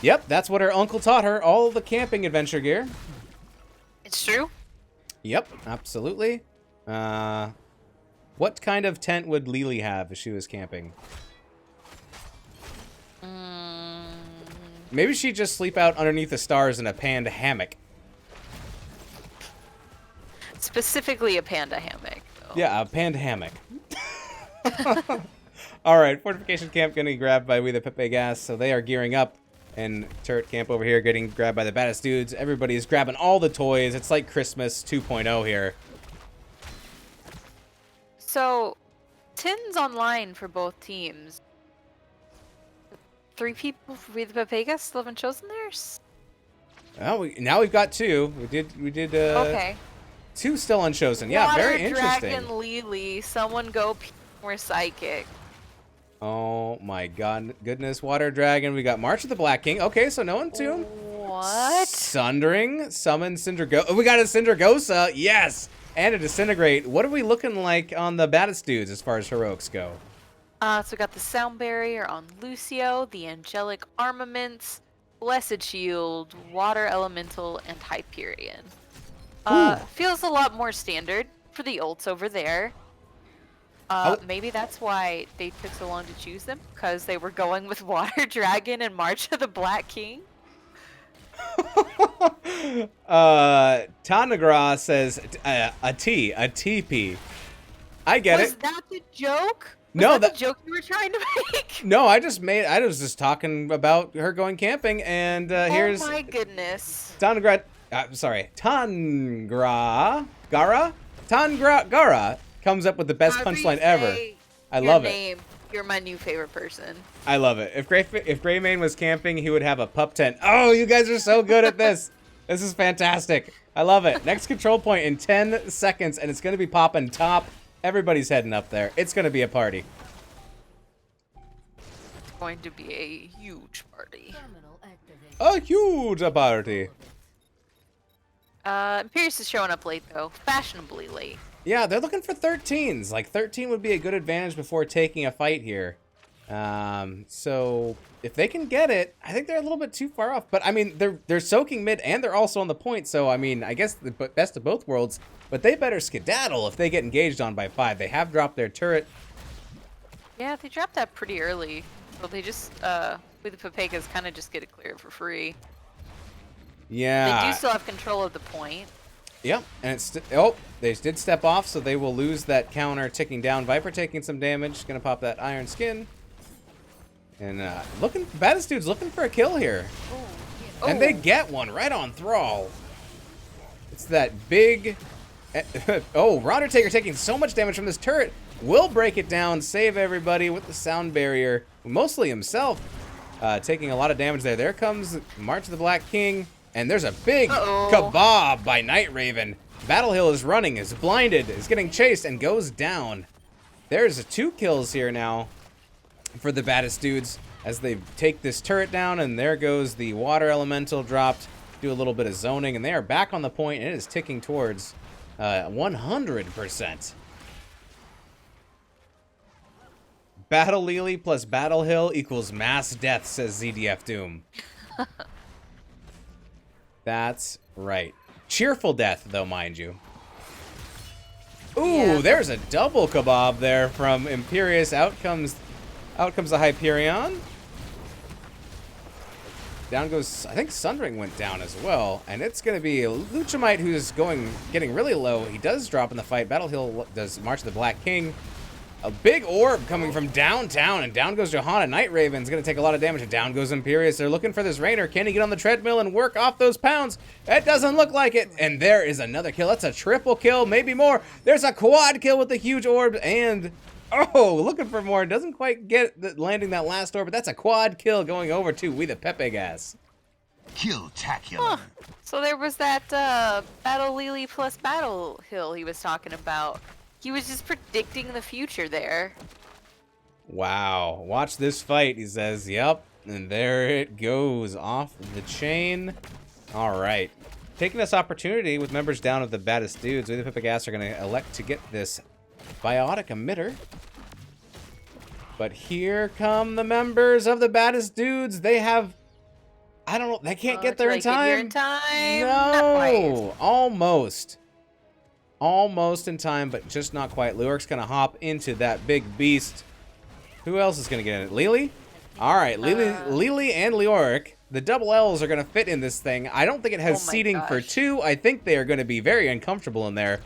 Yep, that's what her uncle taught her. All the camping adventure gear. It's true. Yep, absolutely. What kind of tent would Lily have if she was camping? Maybe she'd just sleep out underneath the stars in a panda hammock. Specifically a panda hammock, though. Yeah, a panda hammock. All right, fortification camp getting grabbed by WeThePepegas, so they are gearing up. And turret camp over here getting grabbed by the Baddest dudes. Everybody is grabbing all the toys. It's like Christmas 2.0 here. So, tins online for both teams. 3 people for WeThePepegas still haven't chosen theirs? Well, now we've got 2. We did Okay. 2 still unchosen. Yeah, Water very interesting. Dragon Lily, someone go more psychic. Oh my goodness, Water Dragon. We got March of the Black King. Okay, so no one tuned. What? Sundering, summon Cindergosa. Oh, we got a Cindergosa. Yes, and a Disintegrate. What are we looking like on the Baddest dudes as far as heroics go? So we got the Sound Barrier on Lucio, the Angelic Armaments, Blessed Shield, Water Elemental, and Hyperion. Feels a lot more standard for the ults over there. Maybe that's why they took so long to choose them, because they were going with Water Dragon and March of the Black King. Tanagra says a TP. I get Was it. that the joke? No, Was that the joke you were trying to make? No, I was just talking about her going camping, and here's Oh my goodness. Tangra Gara comes up with the best However you punchline ever. say I your love it. name, you're my new favorite person. I love it. If Greymane was camping, he would have a pup tent. Oh, you guys are so good at this. This is fantastic. I love it. Next control point in 10 seconds, and it's going to be popping top. Everybody's heading up there. It's going to be a party. It's going to be a huge party. A huge party. Imperius is showing up late, though. Fashionably late. Yeah, they're looking for 13s. Like 13 would be a good advantage before taking a fight here. So if they can get it, I think they're a little bit too far off. But I mean, they're soaking mid and they're also on the point. So I mean, I guess the best of both worlds. But they better skedaddle if they get engaged on by 5. They have dropped their turret. Yeah, they dropped that pretty early. So they just, with the Pepegas, kind of just get it cleared for free. Yeah. They do still have control of the point. Yep, and it's oh, they did step off, so they will lose that counter ticking down. Viper taking some damage, gonna pop that iron skin. And Baddest dude's looking for a kill here. Oh. And they get one right on Thrall. It's that big... oh, Taker taking so much damage from this turret. Will break it down, save everybody with the sound barrier. Mostly himself taking a lot of damage there. There comes March of the Black King. And there's a big kebab by Night Raven. Battle Hill is running, is blinded, is getting chased, and goes down. There's 2 kills here now for the Baddest dudes as they take this turret down, and there goes the water elemental dropped. Do a little bit of zoning, and they are back on the point, and it is ticking towards 100%. Battle Lily plus Battle Hill equals mass death, says ZDF Doom. That's right. Cheerful death, though, mind you. Ooh, Yeah. There's a double kebab there from Imperius. Out comes the Hyperion. Down goes, I think Sundering went down as well. And it's going to be Luchamite who's getting really low. He does drop in the fight. Battle Hill does March of the Black King. A big orb coming from downtown, and down goes Johanna. Night Raven's going to take a lot of damage, and down goes Imperius. They're looking for this Rainer. Can he get on the treadmill and work off those pounds? It doesn't look like it, and there is another kill. That's a triple kill, maybe more. There's a quad kill with the huge orb, and oh, looking for more. Doesn't quite get landing that last orb, but that's a quad kill going over to WeThePepegas. Kill-tacular. Huh. So there was that Battle Lily plus Battle Hill he was talking about. He was just predicting the future there. Wow. Watch this fight, he says. Yep. And there it goes off the chain. All right. Taking this opportunity with members down of the Baddest dudes, WeThePepegas are going to elect to get this biotic emitter. But here come the members of the Baddest dudes. They have... I don't know. They can't get there in time. Here in time? Not quite. No. Almost. Almost in time, but just not quite. Leoric's going to hop into that big beast. Who else is going to get in it? Lily? All right, Lily and Leoric. The double L's are going to fit in this thing. I don't think it has seating for 2. I think they are going to be very uncomfortable in there.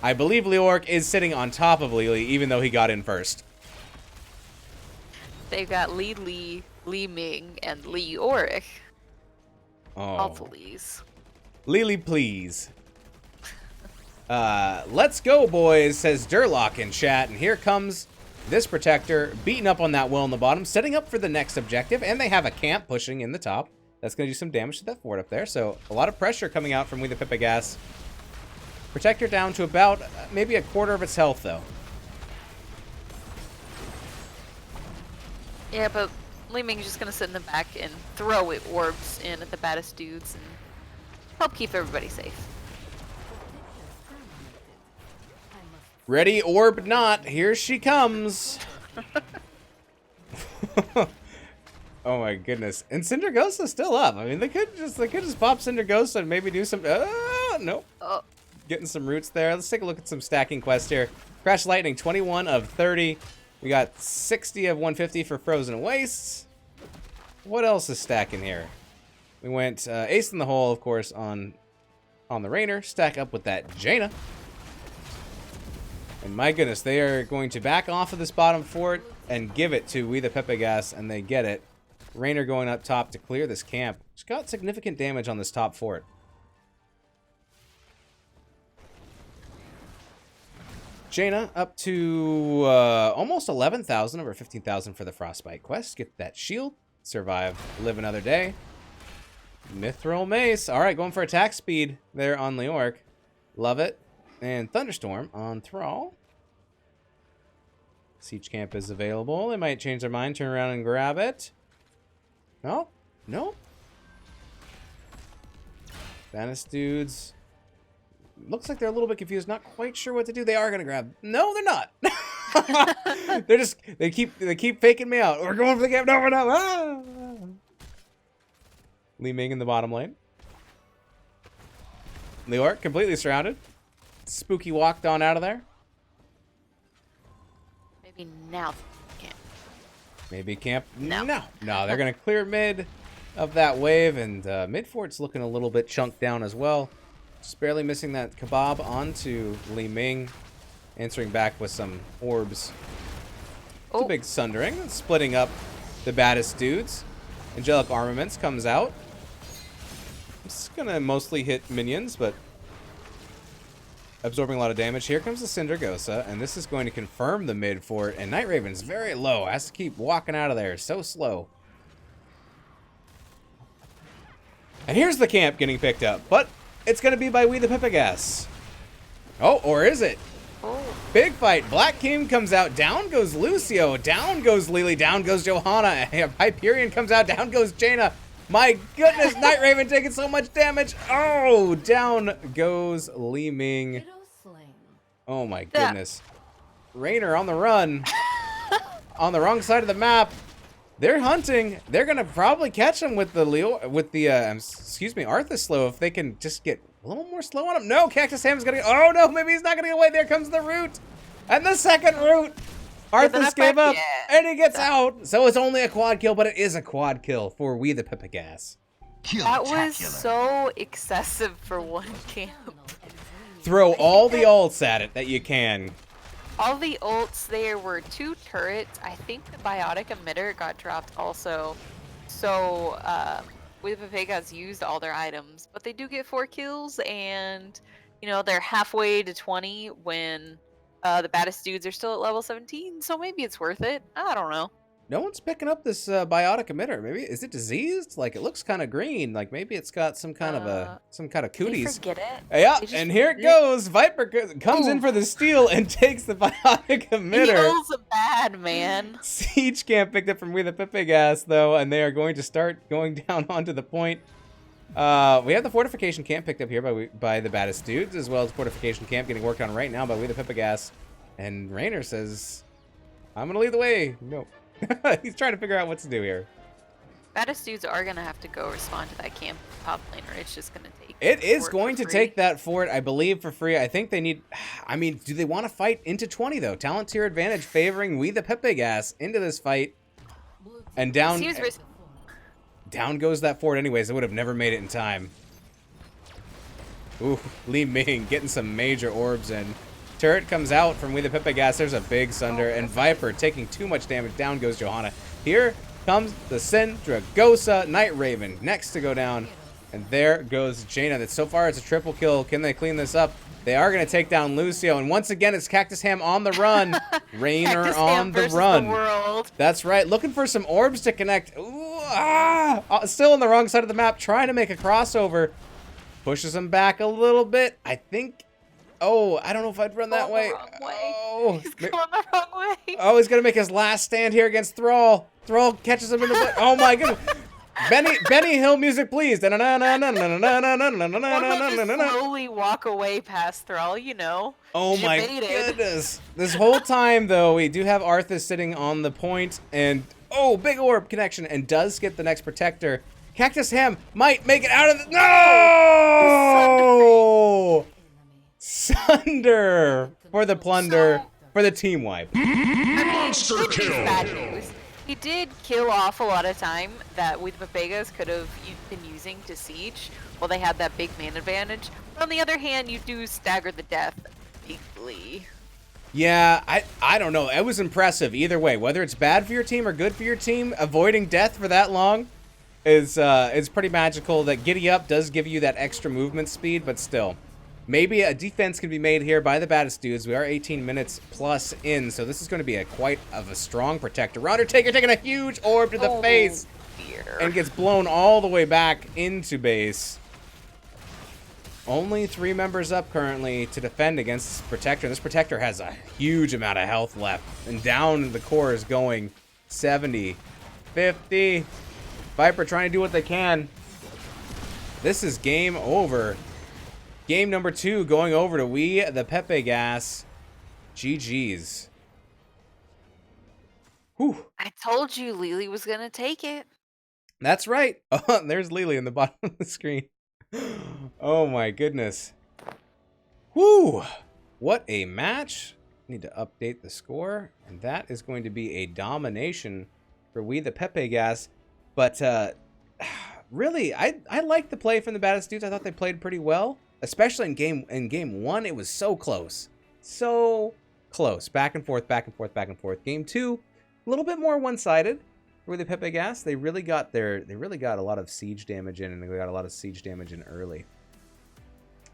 I believe Leoric is sitting on top of Lily, even though he got in first. They've got Li Ming, and Leoric. Oh. All the Lees. Lily, please. Let's go, boys, says Durlock in chat. And here comes this protector, beating up on that well in the bottom, setting up for the next objective. And they have a camp pushing in the top. That's going to do some damage to that fort up there. So a lot of pressure coming out from WeThePepegas. Protector down to about maybe a quarter of its health, though. Yeah, but Li Ming's just going to sit in the back and throw it orbs in at the Baddest dudes and help keep everybody safe. Ready orb not, here she comes. Oh my goodness. And Cinder Ghost is still up. I mean, they could just pop Cinder Ghost and maybe do some nope. Oh. Getting some roots there. Let's take a look at some stacking quests here. Crash Lightning, 21 of 30. We got 60 of 150 for Frozen Wastes. What else is stacking here? We went Ace in the Hole, of course, on the Rainer. Stack up with that Jaina. And my goodness, they are going to back off of this bottom fort and give it to WeThePepegas, and they get it. Rainer going up top to clear this camp. It's got significant damage on this top fort. Jaina up to almost 11,000, over 15,000 for the Frostbite quest. Get that shield. Survive. Live another day. Mithril Mace. All right, going for attack speed there on Leoric. Love it. And Thunderstorm on Thrall. Siege Camp is available. They might change their mind, turn around and grab it. No? No? Baddest dudes looks like they're a little bit confused, not quite sure what to do. They are gonna grab. No, they're not. they keep faking me out. We're going for the camp. No, we're not. Ah! Li Ming in the bottom lane. Leoric completely surrounded. Spooky walked on out of there. Maybe now camp. Maybe camp. No. No, they're gonna clear mid of that wave, and mid fort's looking a little bit chunked down as well. Just barely missing that kebab onto Li Ming, answering back with some orbs. It's a big sundering, splitting up the baddest dudes. Angelic Armaments comes out. It's gonna mostly hit minions, but absorbing a lot of damage. Here comes the Cindergosa, and this is going to confirm the mid fort. And Night Raven's very low, has to keep walking out of there, so slow. And here's the camp getting picked up, but it's gonna be by WeThePepegas. Oh, or is it? Oh. Big fight. Black King comes out. Down goes Lucio. Down goes Lily. Down goes Johanna. Hyperion comes out. Down goes Jaina. My goodness, Night Raven taking so much damage. Oh, down goes Li Ming. Widow slain. Oh my goodness. Rainer on the run. On the wrong side of the map. They're hunting. They're gonna probably catch him with the Arthas slow if they can just get a little more slow on him. No, Cactus Ham's gonna. Oh no, maybe he's not gonna get away. There comes the root, and the second root. Arthas gave up, and he gets out. So it's only a quad kill, but it is a quad kill for WeThePepegas. That was so excessive for one camp. Throw all the ults at it that you can. All the ults, there were 2 turrets. I think the biotic emitter got dropped also. So, WeThePepegas used all their items, but they do get 4 kills, and, you know, they're halfway to 20 when the baddest dudes are still at level 17, so maybe it's worth it. I don't know. No one's picking up this biotic emitter. Maybe is it diseased? Like it looks kind of green. Like maybe it's got some kind of cooties. Forget it. Yeah, and here it goes. Viper comes in for the steal and takes the biotic emitter. Feels bad, man. Siege camp picked up from WeThePepegas though, and they are going to start going down onto the point. We have the fortification camp picked up here by the baddest dudes, as well as fortification camp getting worked on right now by WeThePepegas. And Rainer says, "I'm gonna lead the way." No. He's trying to figure out what to do here. Baddest dudes are gonna have to go respond to that camp top laner. It's just gonna take. It is going to take that fort, I believe, for free. I think they need. I mean, do they want to fight into 20 though? Talent tier advantage favoring WeThePepegas into this fight, and down. Down goes that fort anyways. They would have never made it in time. Ooh, Li Ming getting some major orbs in. Turret comes out from WeThePepegas. There's a big Sunder, and Viper taking too much damage. Down goes Johanna. Here comes the Cindergosa. Night Raven next to go down, and there goes Jaina. That so far it's a triple kill. Can they clean this up? They are going to take down Lucio, and once again it's Cactus Ham on the run. Rainer on the run. That's right. Looking for some orbs to connect. Ooh, still on the wrong side of the map, trying to make a crossover. Pushes him back a little bit. I think. Oh, I don't know if I'd run that way. Oh, he's going the wrong way. Oh, he's gonna make his last stand here against Thrall. Thrall catches him in the butt. Oh my goodness. Benny Hill music, please. Slowly walk away past Thrall, you know. Oh my goodness. This whole time though, we do have Arthas sitting on the point, and oh, big orb connection, and does get the next protector. Cactus Ham might make it out of the. No! Sunder for the plunder, for the team wipe. Monster kill! Bad news. He did kill off a lot of time that WeThePepegas could have been using to siege while they had that big man advantage. But on the other hand, you do stagger the death bigly. Yeah, I don't know. It was impressive either way. Whether it's bad for your team or good for your team, avoiding death for that long is pretty magical. That Giddy Up does give you that extra movement speed, but still. Maybe a defense can be made here by the baddest dudes. We are 18 minutes plus in, so this is going to be quite of a strong protector. Undertaker taking a huge orb to the face and gets blown all the way back into base. Only 3 members up currently to defend against this protector. This protector has a huge amount of health left, and down the core is going 70, 50. Viper trying to do what they can. This is game over. Game number 2 going over to WeThePepegas. GG's. Whew. I told you Lily was gonna take it. That's right. Oh, there's Lily in the bottom of the screen. Oh my goodness. Whew. What a match. Need to update the score. And that is going to be a domination for WeThePepegas. But really, I like the play from the Baddest Dudes. I thought they played pretty well. Especially in game 1, it was so close. So close. Back and forth, back and forth, back and forth. Game 2, a little bit more one-sided. With the WeThePepegas, they really got a lot of siege damage in, and they got a lot of siege damage in early. I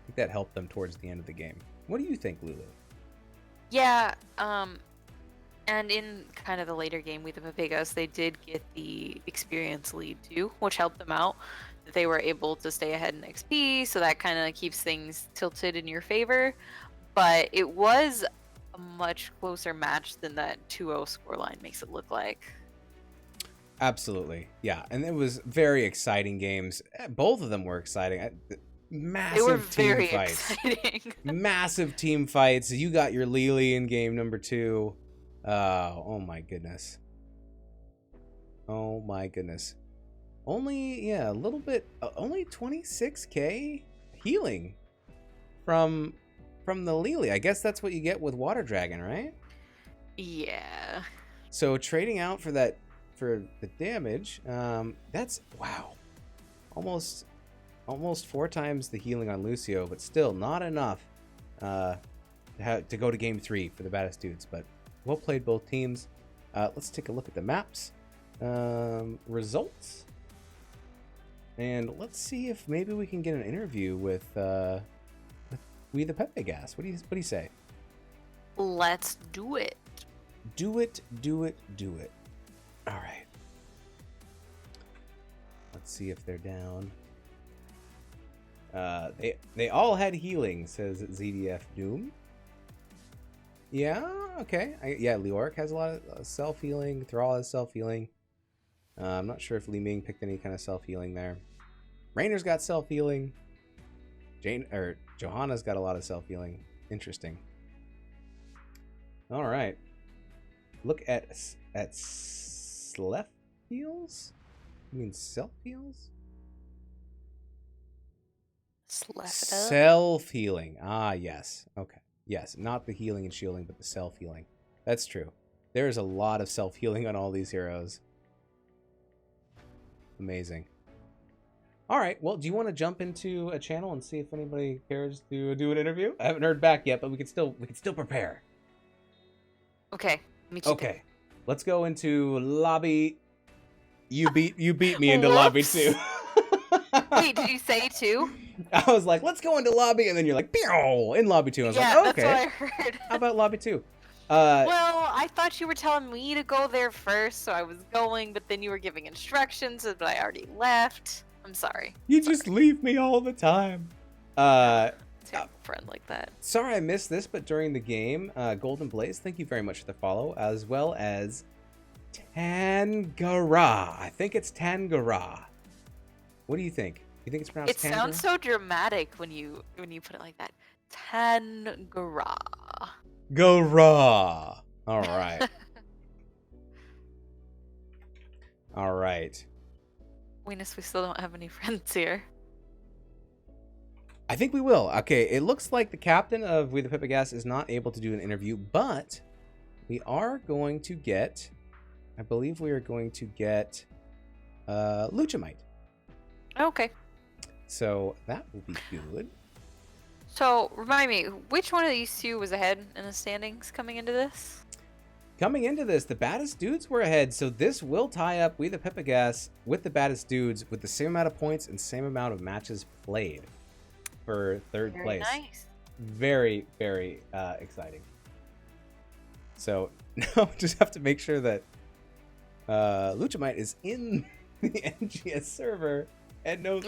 think that helped them towards the end of the game. What do you think, Lulu? Yeah, and in kind of the later game with the WeThePepegas, they did get the experience lead too, which helped them out. They were able to stay ahead in XP, so that kind of keeps things tilted in your favor. But it was a much closer match than that 2-0 scoreline makes it look like. Absolutely, yeah, and it was very exciting games. Both of them were exciting. Massive They were team very fights. exciting. Massive team fights. You got your Lily in game number 2. Oh my goodness. Oh my goodness. Only, yeah, a little bit. Only 26k healing from the Lily. I guess that's what you get with Water Dragon, right? Yeah. So trading out for that. For the damage, that's wow, almost 4 times the healing on Lucio, but still not enough to go to game 3 for the Baddest Dudes. But well played, both teams. Let's take a look at the maps results, and let's see if maybe we can get an interview with WeThePepegas. What do you say? Let's do it. Do it. All right. Let's see if they're down. They all had healing, says ZDF Doom. Yeah, okay. Yeah, Leoric has a lot of self-healing. Thrall has self-healing. I'm not sure if Li Ming picked any kind of self-healing there. Rainer's got self-healing. Johanna's got a lot of self-healing. Interesting. All right. Look at Slef heals? You mean self heals? Self healing. Ah, yes. Okay. Yes, not the healing and shielding, but the self healing. That's true. There is a lot of self healing on all these heroes. Amazing. All right. Well, do you want to jump into a channel and see if anybody cares to do an interview? I haven't heard back yet, but we can still prepare. Okay. Me too. Okay. Let's go into lobby. You beat me into lobby 2. Wait, did you say 2? I was like, let's go into lobby, and then you're like, "Pew!" In lobby 2. I was Yeah, like, okay. that's what I heard. How about lobby 2? Well, I thought you were telling me to go there first, so I was going, but then you were giving instructions, but I already left. I'm sorry. You just leave me all the time. Terrible friend like that. Sorry I missed this, but during the game, Golden Blaze, thank you very much for the follow, as well as Tangara. I think it's Tangara. What do you think? You think it's pronounced It sounds so dramatic when you put it like that. Tangara. Gara. All right. All right. Weenus, we still don't have any friends here. I think we will. Okay, it looks like the captain of WeThePepegas is not able to do an interview, but we are going to get, I believe we are going to get Luchamite. Okay. So that will be good. So, remind me, which one of these two was ahead in the standings coming into this? Coming into this, the Baddest Dudes were ahead, so this will tie up WeThePepegas with the Baddest Dudes with the same amount of points and same amount of matches played for third place. Nice. Very, very exciting. So now we just have to make sure that Luchamite is in the NGS server and knows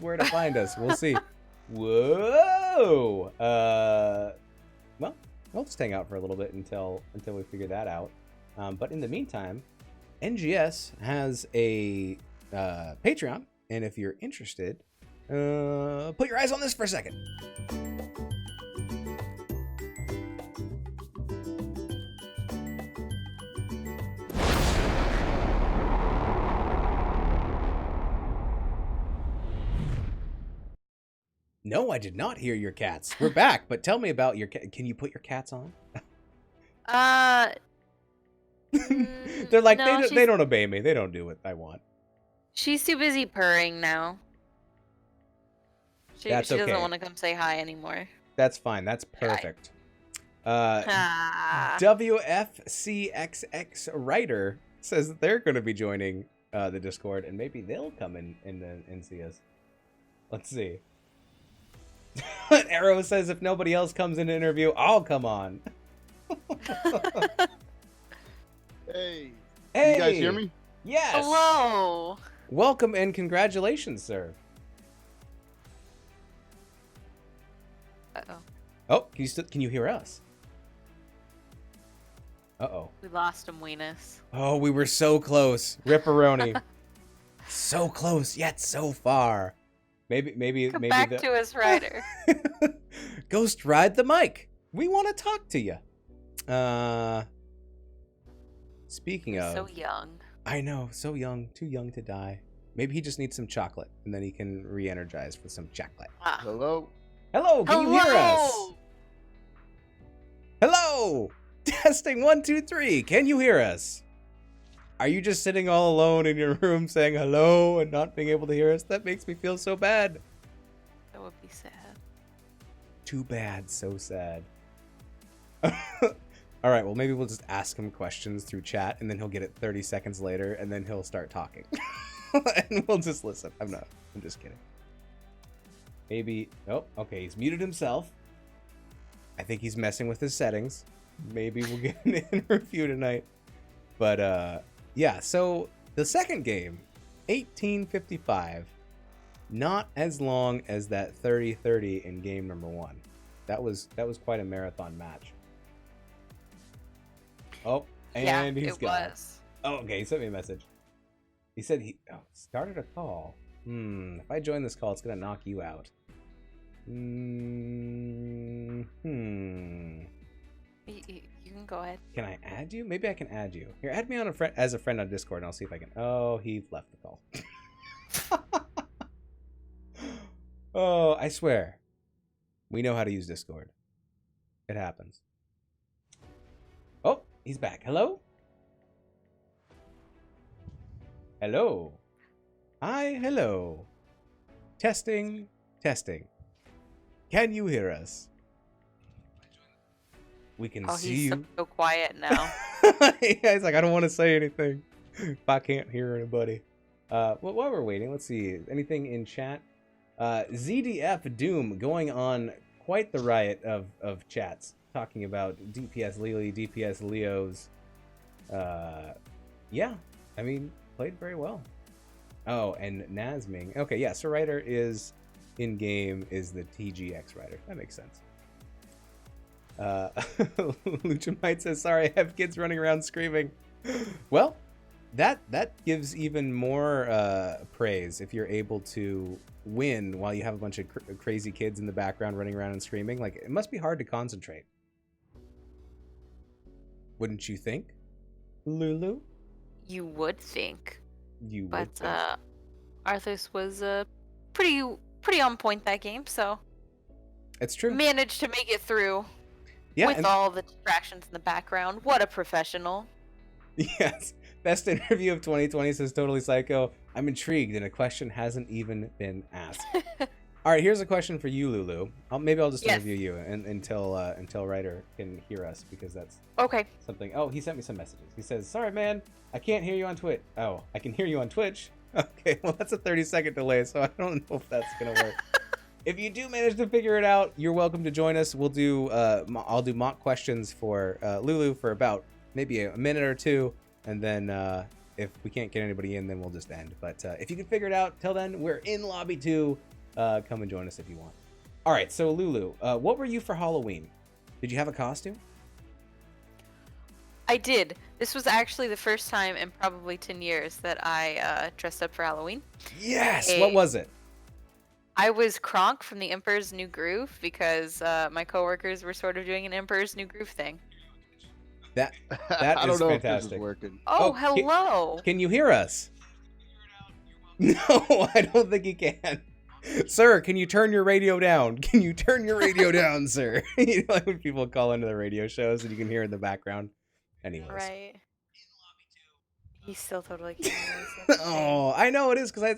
where to find us. We'll see. Whoa! Well, we'll just hang out for a little bit until we figure that out. But in the meantime, NGS has a Patreon, and if you're interested Put your eyes on this for a second. No, I did not hear your cats. We're back, but tell me about your cat. Can you put your cats on? They're like, no, they don't obey me. They don't do what I want. She's too busy purring now. She That's doesn't okay. want to come say hi anymore. That's fine. That's perfect. Ah. WFCXX Writer says that they're going to be joining the Discord, and maybe they'll come in and see us. Let's see. Arrow says if nobody else comes in to interview, I'll come on. Hey. Hey, You guys hear me? Yes. Hello. Welcome and congratulations, sir. Uh-oh. Oh, can you hear us? Uh-oh. We lost him, Weenus. Oh, we were so close. Ripperoni. So close, yet so far. Maybe Come back to us, Ryder. Ghost ride the mic. We want to talk to you. Speaking of, So young. I know, so young, too young to die. Maybe he just needs some chocolate, and then he can re-energize with some chocolate. Ah. Hello? Hello, can you hear us? Hello! Hello! Testing 1, 2, 3. Can you hear us? Are you just sitting all alone in your room saying hello and not being able to hear us? That makes me feel so bad. That would be sad. Too bad, so sad. All right, well, maybe we'll just ask him questions through chat, and then he'll get it 30 seconds later, and then he'll start talking. And we'll just listen. I'm just kidding. Maybe, oh, okay, he's muted himself. I think he's messing with his settings. Maybe we'll get an interview tonight. But, yeah, so the second game, 1855, not as long as that 30-30 in game number 1. That was quite a marathon match. Oh, and yeah, he's it gone. was. Oh, okay, he sent me a message. He said he started a call. If I join this call, it's gonna knock you out. You can go ahead. Can I add you? Maybe I can add you. Here, add me on as a friend on Discord, and I'll see if I can. Oh, he left the call. Oh, I swear. We know how to use Discord. It happens. Oh, he's back. Hello? Hello. Hi, hello. Testing, testing. Can you hear us? We can see He's you. so quiet now. Yeah, he's like, I don't want to say anything if I can't hear anybody. Well, while we're waiting, let's see. Anything in chat? ZDF Doom going on quite the riot of chats. Talking about DPS Lily, DPS Leos. Yeah, I mean, played very well. Oh, and Nazming. Okay, yeah, so Ryder is in-game is the TGX Ryder. That makes sense. Luchamite says, sorry, I have kids running around screaming. Well, that gives even more praise if you're able to win while you have a bunch of crazy kids in the background running around and screaming. Like, it must be hard to concentrate. Wouldn't you think, Lulu? You would think. You But would think. Arthas was pretty on point that game, so It's true. managed to make it through Yeah, with and- all the distractions in the background. What a professional. Yes. Best interview of 2020 says Totally Psycho. I'm intrigued, and a question hasn't even been asked. All right, here's a question for you, Lulu. Maybe I'll just Yes. interview you until Ryder can hear us, because that's Okay. something. Oh, he sent me some messages. He says, sorry, man, I can't hear you on Twitch. Oh, I can hear you on Twitch? Okay, well, that's a 30-second delay, so I don't know if that's going to work. If you do manage to figure it out, you're welcome to join us. We'll do, I'll do mock questions for Lulu for about maybe a minute or two, and then if we can't get anybody in, then we'll just end. But if you can figure it out, till then, we're in Lobby 2. Come and join us if you want. All right, so Lulu, what were you for Halloween? Did you have a costume? I did. This was actually the first time in probably 10 years that I dressed up for Halloween. Yes. Hey. What was it? I was Kronk from the Emperor's New Groove because my coworkers were sort of doing an Emperor's New Groove thing. That I don't is know if this is fantastic. working. Oh, Oh, hello. Can you hear us? No, I don't think you can. Sir, can you turn your radio down? Can you turn your radio down, sir? You know, like when people call into the radio shows and you can hear in the background. Anyways. Right. He still totally can't hear us. That's a shame. Oh, I know it is because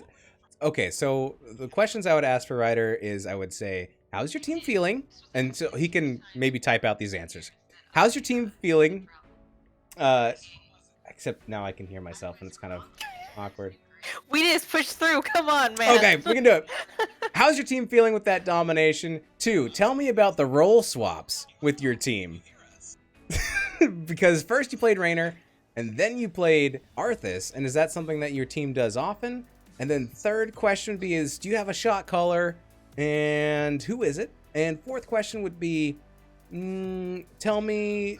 Okay, so the questions I would ask for Ryder is I would say, how's your team feeling? And so he can maybe type out these answers. How's your team feeling? Except now I can hear myself and it's kind of awkward. We just pushed through. Come on, man. Okay, we can do it. How's your team feeling with that domination? 2, tell me about the role swaps with your team. Because first you played Raynor, and then you played Arthas, and is that something that your team does often? And then third question would be is, do you have a shot caller, and who is it? And fourth question would be, tell me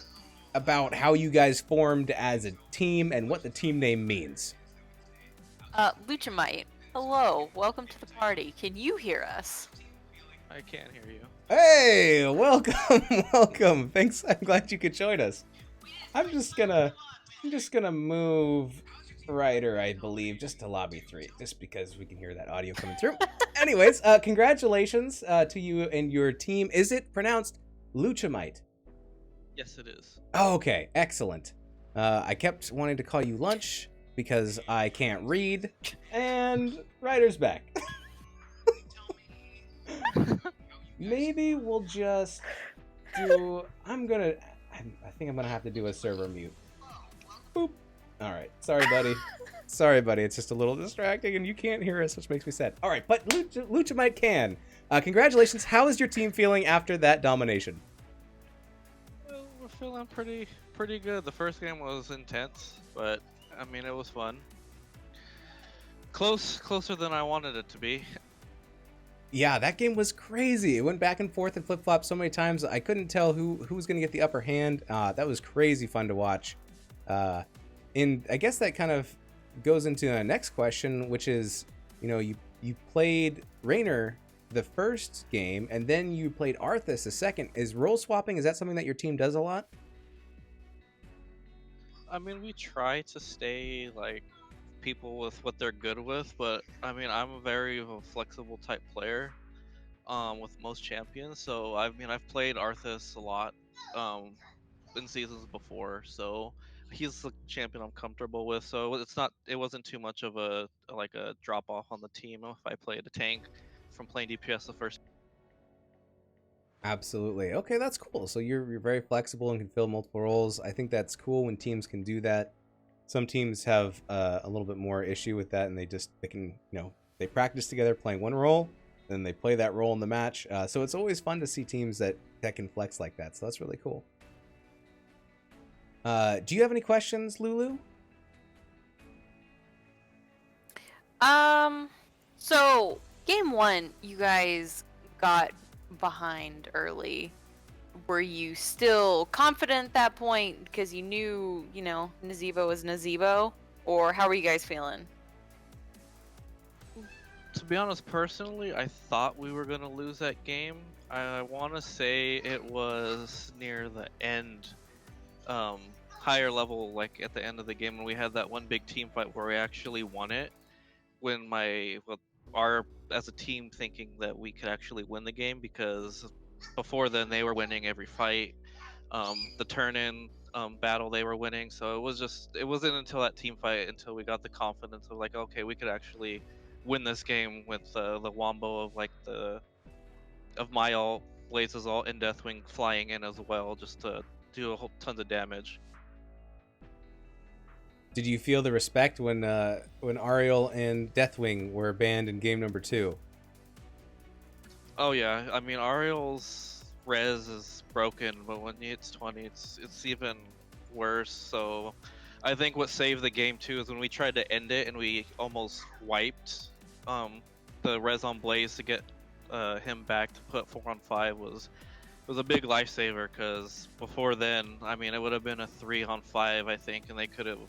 about how you guys formed as a team and what the team name means. Luchamite. Hello. Welcome to the party. Can you hear us? I can't hear you. Hey, welcome, welcome. Thanks. I'm glad you could join us. I'm just gonna move Ryder, I believe, just to lobby 3, just because we can hear that audio coming through. Anyways, congratulations to you and your team. Is it pronounced Luchamite? Yes, it is. Oh, okay, excellent. I kept wanting to call you Lunch because I can't read, and Ryder's back. Maybe we'll just do... I think I'm gonna have to do a server mute. Boop. All right. Sorry, buddy. Sorry, buddy. It's just a little distracting, and you can't hear us, which makes me sad. All right, but Luchamite can. Congratulations. How is your team feeling after that domination? Well, we're feeling pretty good. The first game was intense, but I mean, it was fun. Closer than I wanted it to be. Yeah, that game was crazy. It went back and forth and flip-flopped so many times. I couldn't tell who was going to get the upper hand. That was crazy fun to watch. And I guess that kind of goes into the next question, which is, you know, you played Raynor the first game, and then you played Arthas the second. Is role swapping, is that something that your team does a lot? I mean, we try to stay like people with what they're good with, but I mean, I'm a very flexible type player with most champions. So I mean, I've played Arthas a lot in seasons before, so he's the champion I'm comfortable with. So it wasn't too much of a drop off on the team if I played a tank from playing DPS the first. Absolutely. Okay, that's cool. So you're very flexible and can fill multiple roles. I think that's cool when teams can do that. Some teams have a little bit more issue with that, and they can, you know, they practice together playing one role, then they play that role in the match. So it's always fun to see teams that can flex like that. So that's really cool. Do you have any questions, Lulu? So game 1, you guys got behind early. Were you still confident at that point because you knew, you know, Nazeebo was Nazeebo? Or how were you guys feeling? To be honest, personally, I thought we were gonna lose that game. I want to say it was near the end, higher level, like at the end of the game when we had that one big team fight where we actually won it. When as a team thinking that we could actually win the game, because before then they were winning every fight. The turn-in battle they were winning, so it wasn't until that team fight until we got the confidence of like, okay, we could actually win this game with the wombo of like of my ult, Blaze's ult, and Deathwing flying in as well, just to do a whole tons of damage. Did you feel the respect when Ariel and Deathwing were banned in game number 2? Oh yeah, I mean Ariel's res is broken, but when he hits 20, it's even worse. So I think what saved the game too is when we tried to end it and we almost wiped the res on Blaze to get him back to put 4-on-5 was a big lifesaver, because before then, I mean, it would have been a 3-on-5, I think, and they could have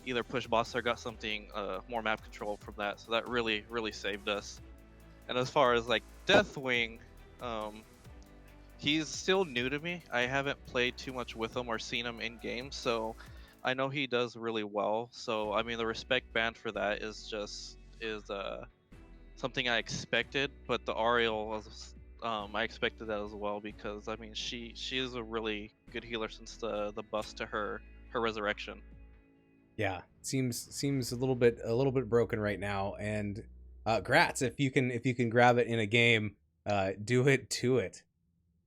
either pushed boss or got something more map control from that. So that really saved us. And as far as like Deathwing, he's still new to me. I haven't played too much with him or seen him in game, so I know he does really well. So I mean, the respect band for that is something I expected, but the Ariel was I expected that as well because I mean she is a really good healer since the buff to her resurrection. Yeah, seems a little bit broken right now. And Gratz, if you can grab it in a game, do it to it.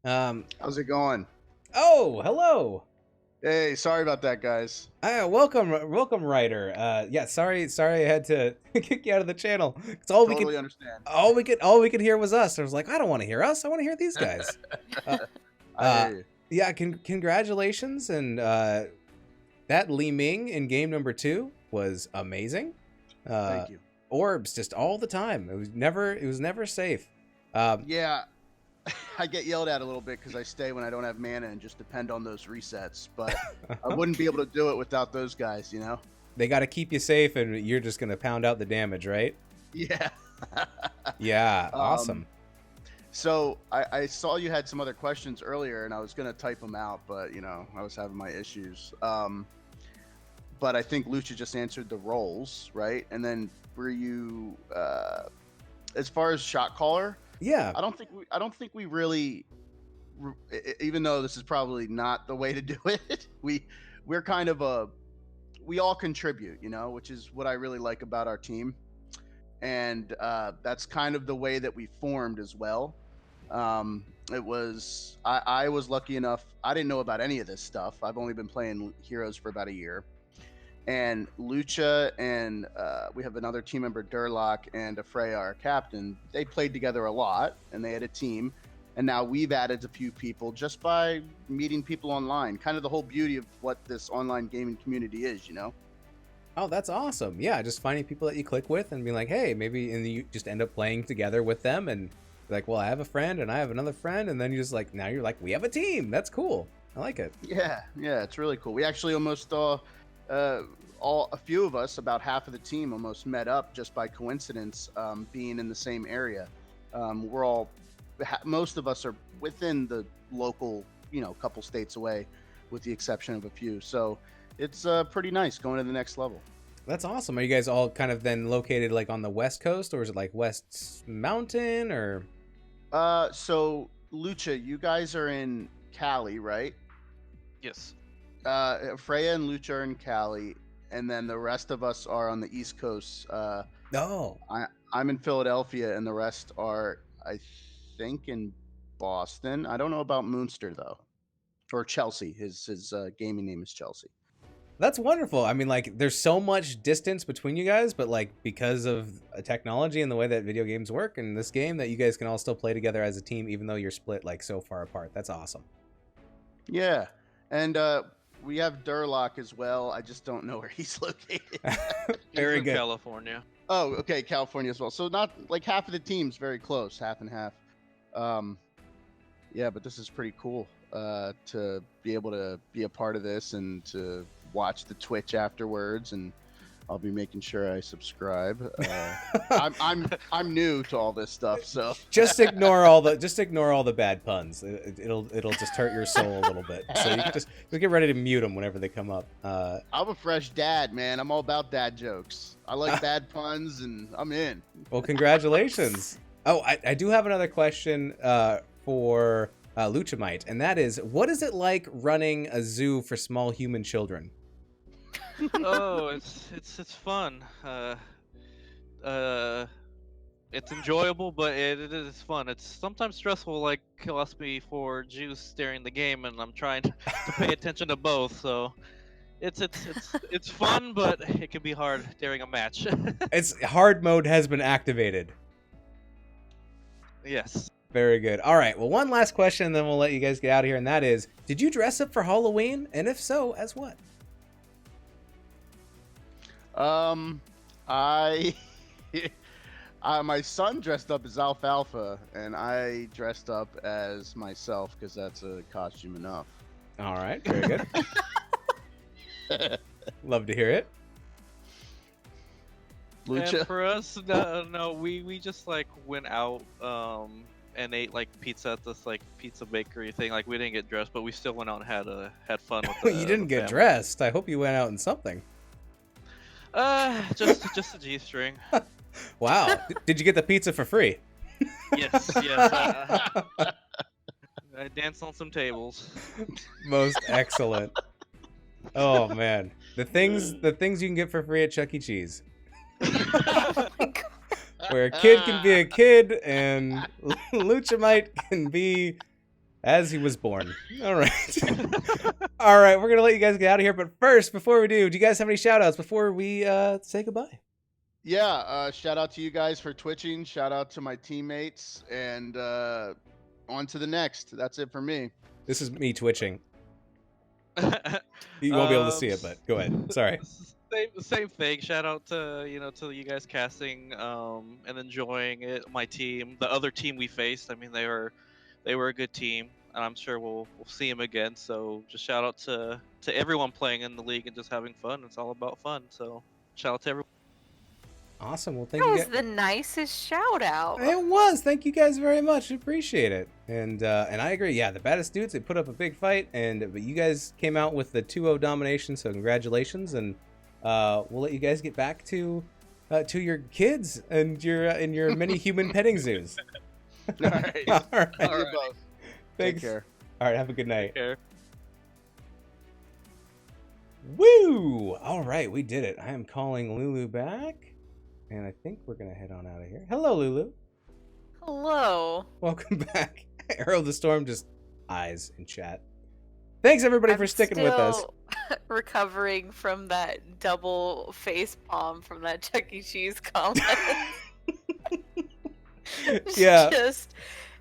How's it going? Oh, hello. Hey, sorry about that, guys. Welcome, Ryder. Yeah, sorry, I had to kick you out of the channel. It's all Totally understand. all we could hear was us. I was like, I don't want to hear us. I want to hear these guys. I hear you. Yeah, congratulations, and that Li Ming in game number 2 was amazing. Thank you. Orbs just all the time. It was never safe. Yeah, I get yelled at a little bit because I stay when I don't have mana and just depend on those resets. But I wouldn't be able to do it without those guys, you know? They got to keep you safe, and you're just gonna pound out the damage, right? Yeah. Yeah, awesome. So I saw you had some other questions earlier, and I was going to type them out, but, you know, I was having my issues. But I think Lucha just answered the roles, right? And then were you, as far as shot caller, Yeah. I don't think we really, even though this is probably not the way to do it, we're kind of we all contribute, you know, which is what I really like about our team. And that's kind of the way that we formed as well. It was, I was lucky enough, I didn't know about any of this stuff. I've only been playing Heroes for about a year. And Lucha and we have another team member, Durlock, and Freya, our captain. They played together a lot, and they had a team. And now we've added a few people just by meeting people online. Kind of the whole beauty of what this online gaming community is, you know? Oh, that's awesome. Yeah, just finding people that you click with and being like, hey, maybe, and you just end up playing together with them and like, well, I have a friend and I have another friend, and then you just like, now you're like, we have a team. That's cool. I like it. Yeah, it's really cool. We actually almost a few of us, about half of the team, almost met up just by coincidence, being in the same area. Most of us are within the local, you know, couple states away, with the exception of a few. So it's pretty nice going to the next level. That's awesome. Are you guys all kind of then located like on the West Coast, or is it like West Mountain, or? So Lucha, you guys are in Cali, right? Yes. Freya and Lucha are in Cali, and then the rest of us are on the East Coast. No. I'm in Philadelphia, and the rest are, I think, in Boston. I don't know about Moonster though, or Chelsea. His gaming name is Chelsea. That's wonderful. I mean, like, there's so much distance between you guys, but like because of technology and the way that video games work in this game, that you guys can all still play together as a team, even though you're split like so far apart. That's awesome. Yeah, and we have Durlock as well. I just don't know where he's located. Very He's in good. California. Oh, okay, California as well. So not like half of the team's very close, half and half. Yeah, but this is pretty cool to be able to be a part of this and to watch the Twitch afterwards, and I'll be making sure I subscribe. I'm new to all this stuff, so Just ignore all the bad puns. It'll just hurt your soul a little bit. So you can just get ready to mute them whenever they come up. I'm a fresh dad, man. I'm all about dad jokes. I like bad puns, and I'm in. Well, congratulations. Oh, I do have another question for Luchamite, and that is, what is it like running a zoo for small human children? Oh, it's fun. It's enjoyable, but it is fun. It's sometimes stressful, like cost me for juice during the game, and I'm trying to pay attention to both. So it's fun, but it can be hard during a match. It's hard mode has been activated. Yes. Very good. All right. Well, one last question, and then we'll let you guys get out of here, and that is, did you dress up for Halloween? And if so, as what? My son dressed up as Alfalfa, and I dressed up as myself because that's a costume enough. All right. Very good. Love to hear it. Lucha. And for us, no, we just like went out and ate like pizza at this like pizza bakery thing. Like we didn't get dressed, but we still went out and had fun with the You didn't the get family. dressed. I hope you went out in something. Just a G-string. Wow. Did you get the pizza for free? Yes, yes. I danced on some tables. Most excellent. Oh man, the things you can get for free at Chuck E. Cheese, where a kid can be a kid and Luchamite can be as he was born. All right, all right. We're gonna let you guys get out of here, but first, before we do you guys have any shout outs before we say goodbye? Yeah, shout out to you guys for twitching. Shout out to my teammates, and on to the next. That's it for me. This is me twitching. You won't be able to see it, but go ahead. Sorry. Same thing. Shout out to to you guys casting and enjoying it. My team, the other team we faced. I mean, they were a good team, and I'm sure we'll see them again. So just shout out to everyone playing in the league and just having fun. It's all about fun. So shout out to everyone. Awesome. Well, thank That you. was the nicest shout out. It was. Thank you guys very much. Appreciate it. And I agree. Yeah, the Baddest dudes, they put up a big fight, but you guys came out with the 2-0 domination. So congratulations, and we'll let you guys get back to your kids and your many human petting zoos. All right. All right. You both. Thanks. Take care. All right. Have a good night. Take care. Woo! All right, we did it. I am calling Lulu back, and I think we're gonna head on out of here. Hello, Lulu. Hello. Welcome back. Arrow the Storm just eyes in chat. Thanks everybody for sticking with us. Still recovering from that double face palm from that Chuck E. Cheese comment. Yeah. Just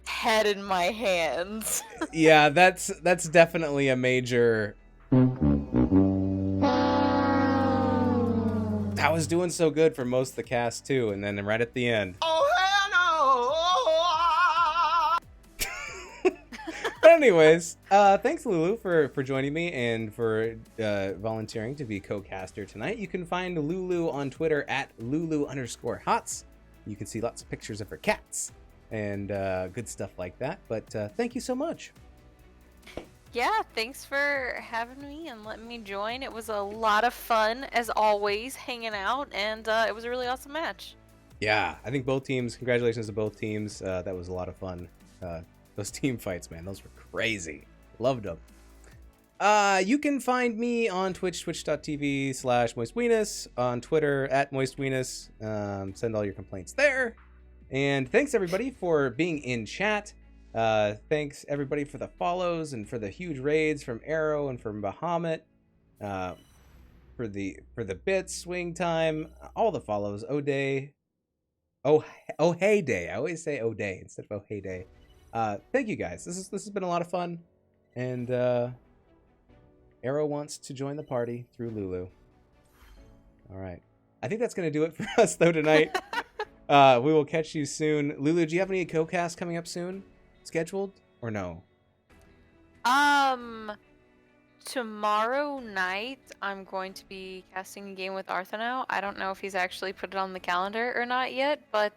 head in my hands. Yeah, that's definitely a major. I was doing so good for most of the cast too, and then right at the end. Oh hell no! But anyways, thanks Lulu for joining me and for volunteering to be co-caster tonight. You can find Lulu on Twitter at Lulu_hots. You can see lots of pictures of her cats and good stuff like that. But thank you so much. Yeah, thanks for having me and letting me join. It was a lot of fun, as always, hanging out, and it was a really awesome match. Yeah, I think both teams, congratulations to both teams. That was a lot of fun. Those team fights, man, those were crazy. Loved them. You can find me on Twitch, twitch.tv/MoistWeenus, on Twitter @MoistWeenus. Send all your complaints there. And thanks everybody for being in chat. Thanks everybody for the follows and for the huge raids from Arrow and from Bahamut. For the bits, swing time, all the follows. O'Day. Oh hey day. I always say O'Day instead of oh hey day. Thank you guys. This has been a lot of fun. And Arrow wants to join the party through Lulu. All right. I think that's gonna do it for us though tonight. We will catch you soon. Lulu, do you have any co-casts coming up soon? Scheduled or no? Tomorrow night I'm going to be casting a game with Arthano. I don't know if he's actually put it on the calendar or not yet, but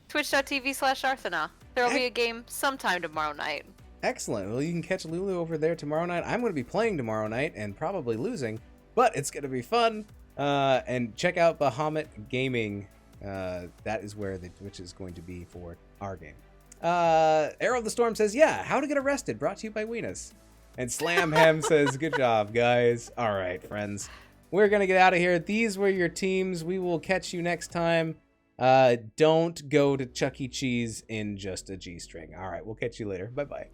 twitch.tv/Arthana. There'll be a game sometime tomorrow night. Excellent. Well, you can catch Lulu over there tomorrow night. I'm going to be playing tomorrow night and probably losing, but it's going to be fun. And check out Bahamut Gaming. That is where the Twitch is going to be for our game. Arrow of the Storm says, yeah, how to get arrested, brought to you by Weenus. And Slam Ham says, good job, guys. All right, friends. We're going to get out of here. These were your teams. We will catch you next time. Don't go to Chuck E. Cheese in just a G-string. All right, we'll catch you later. Bye-bye.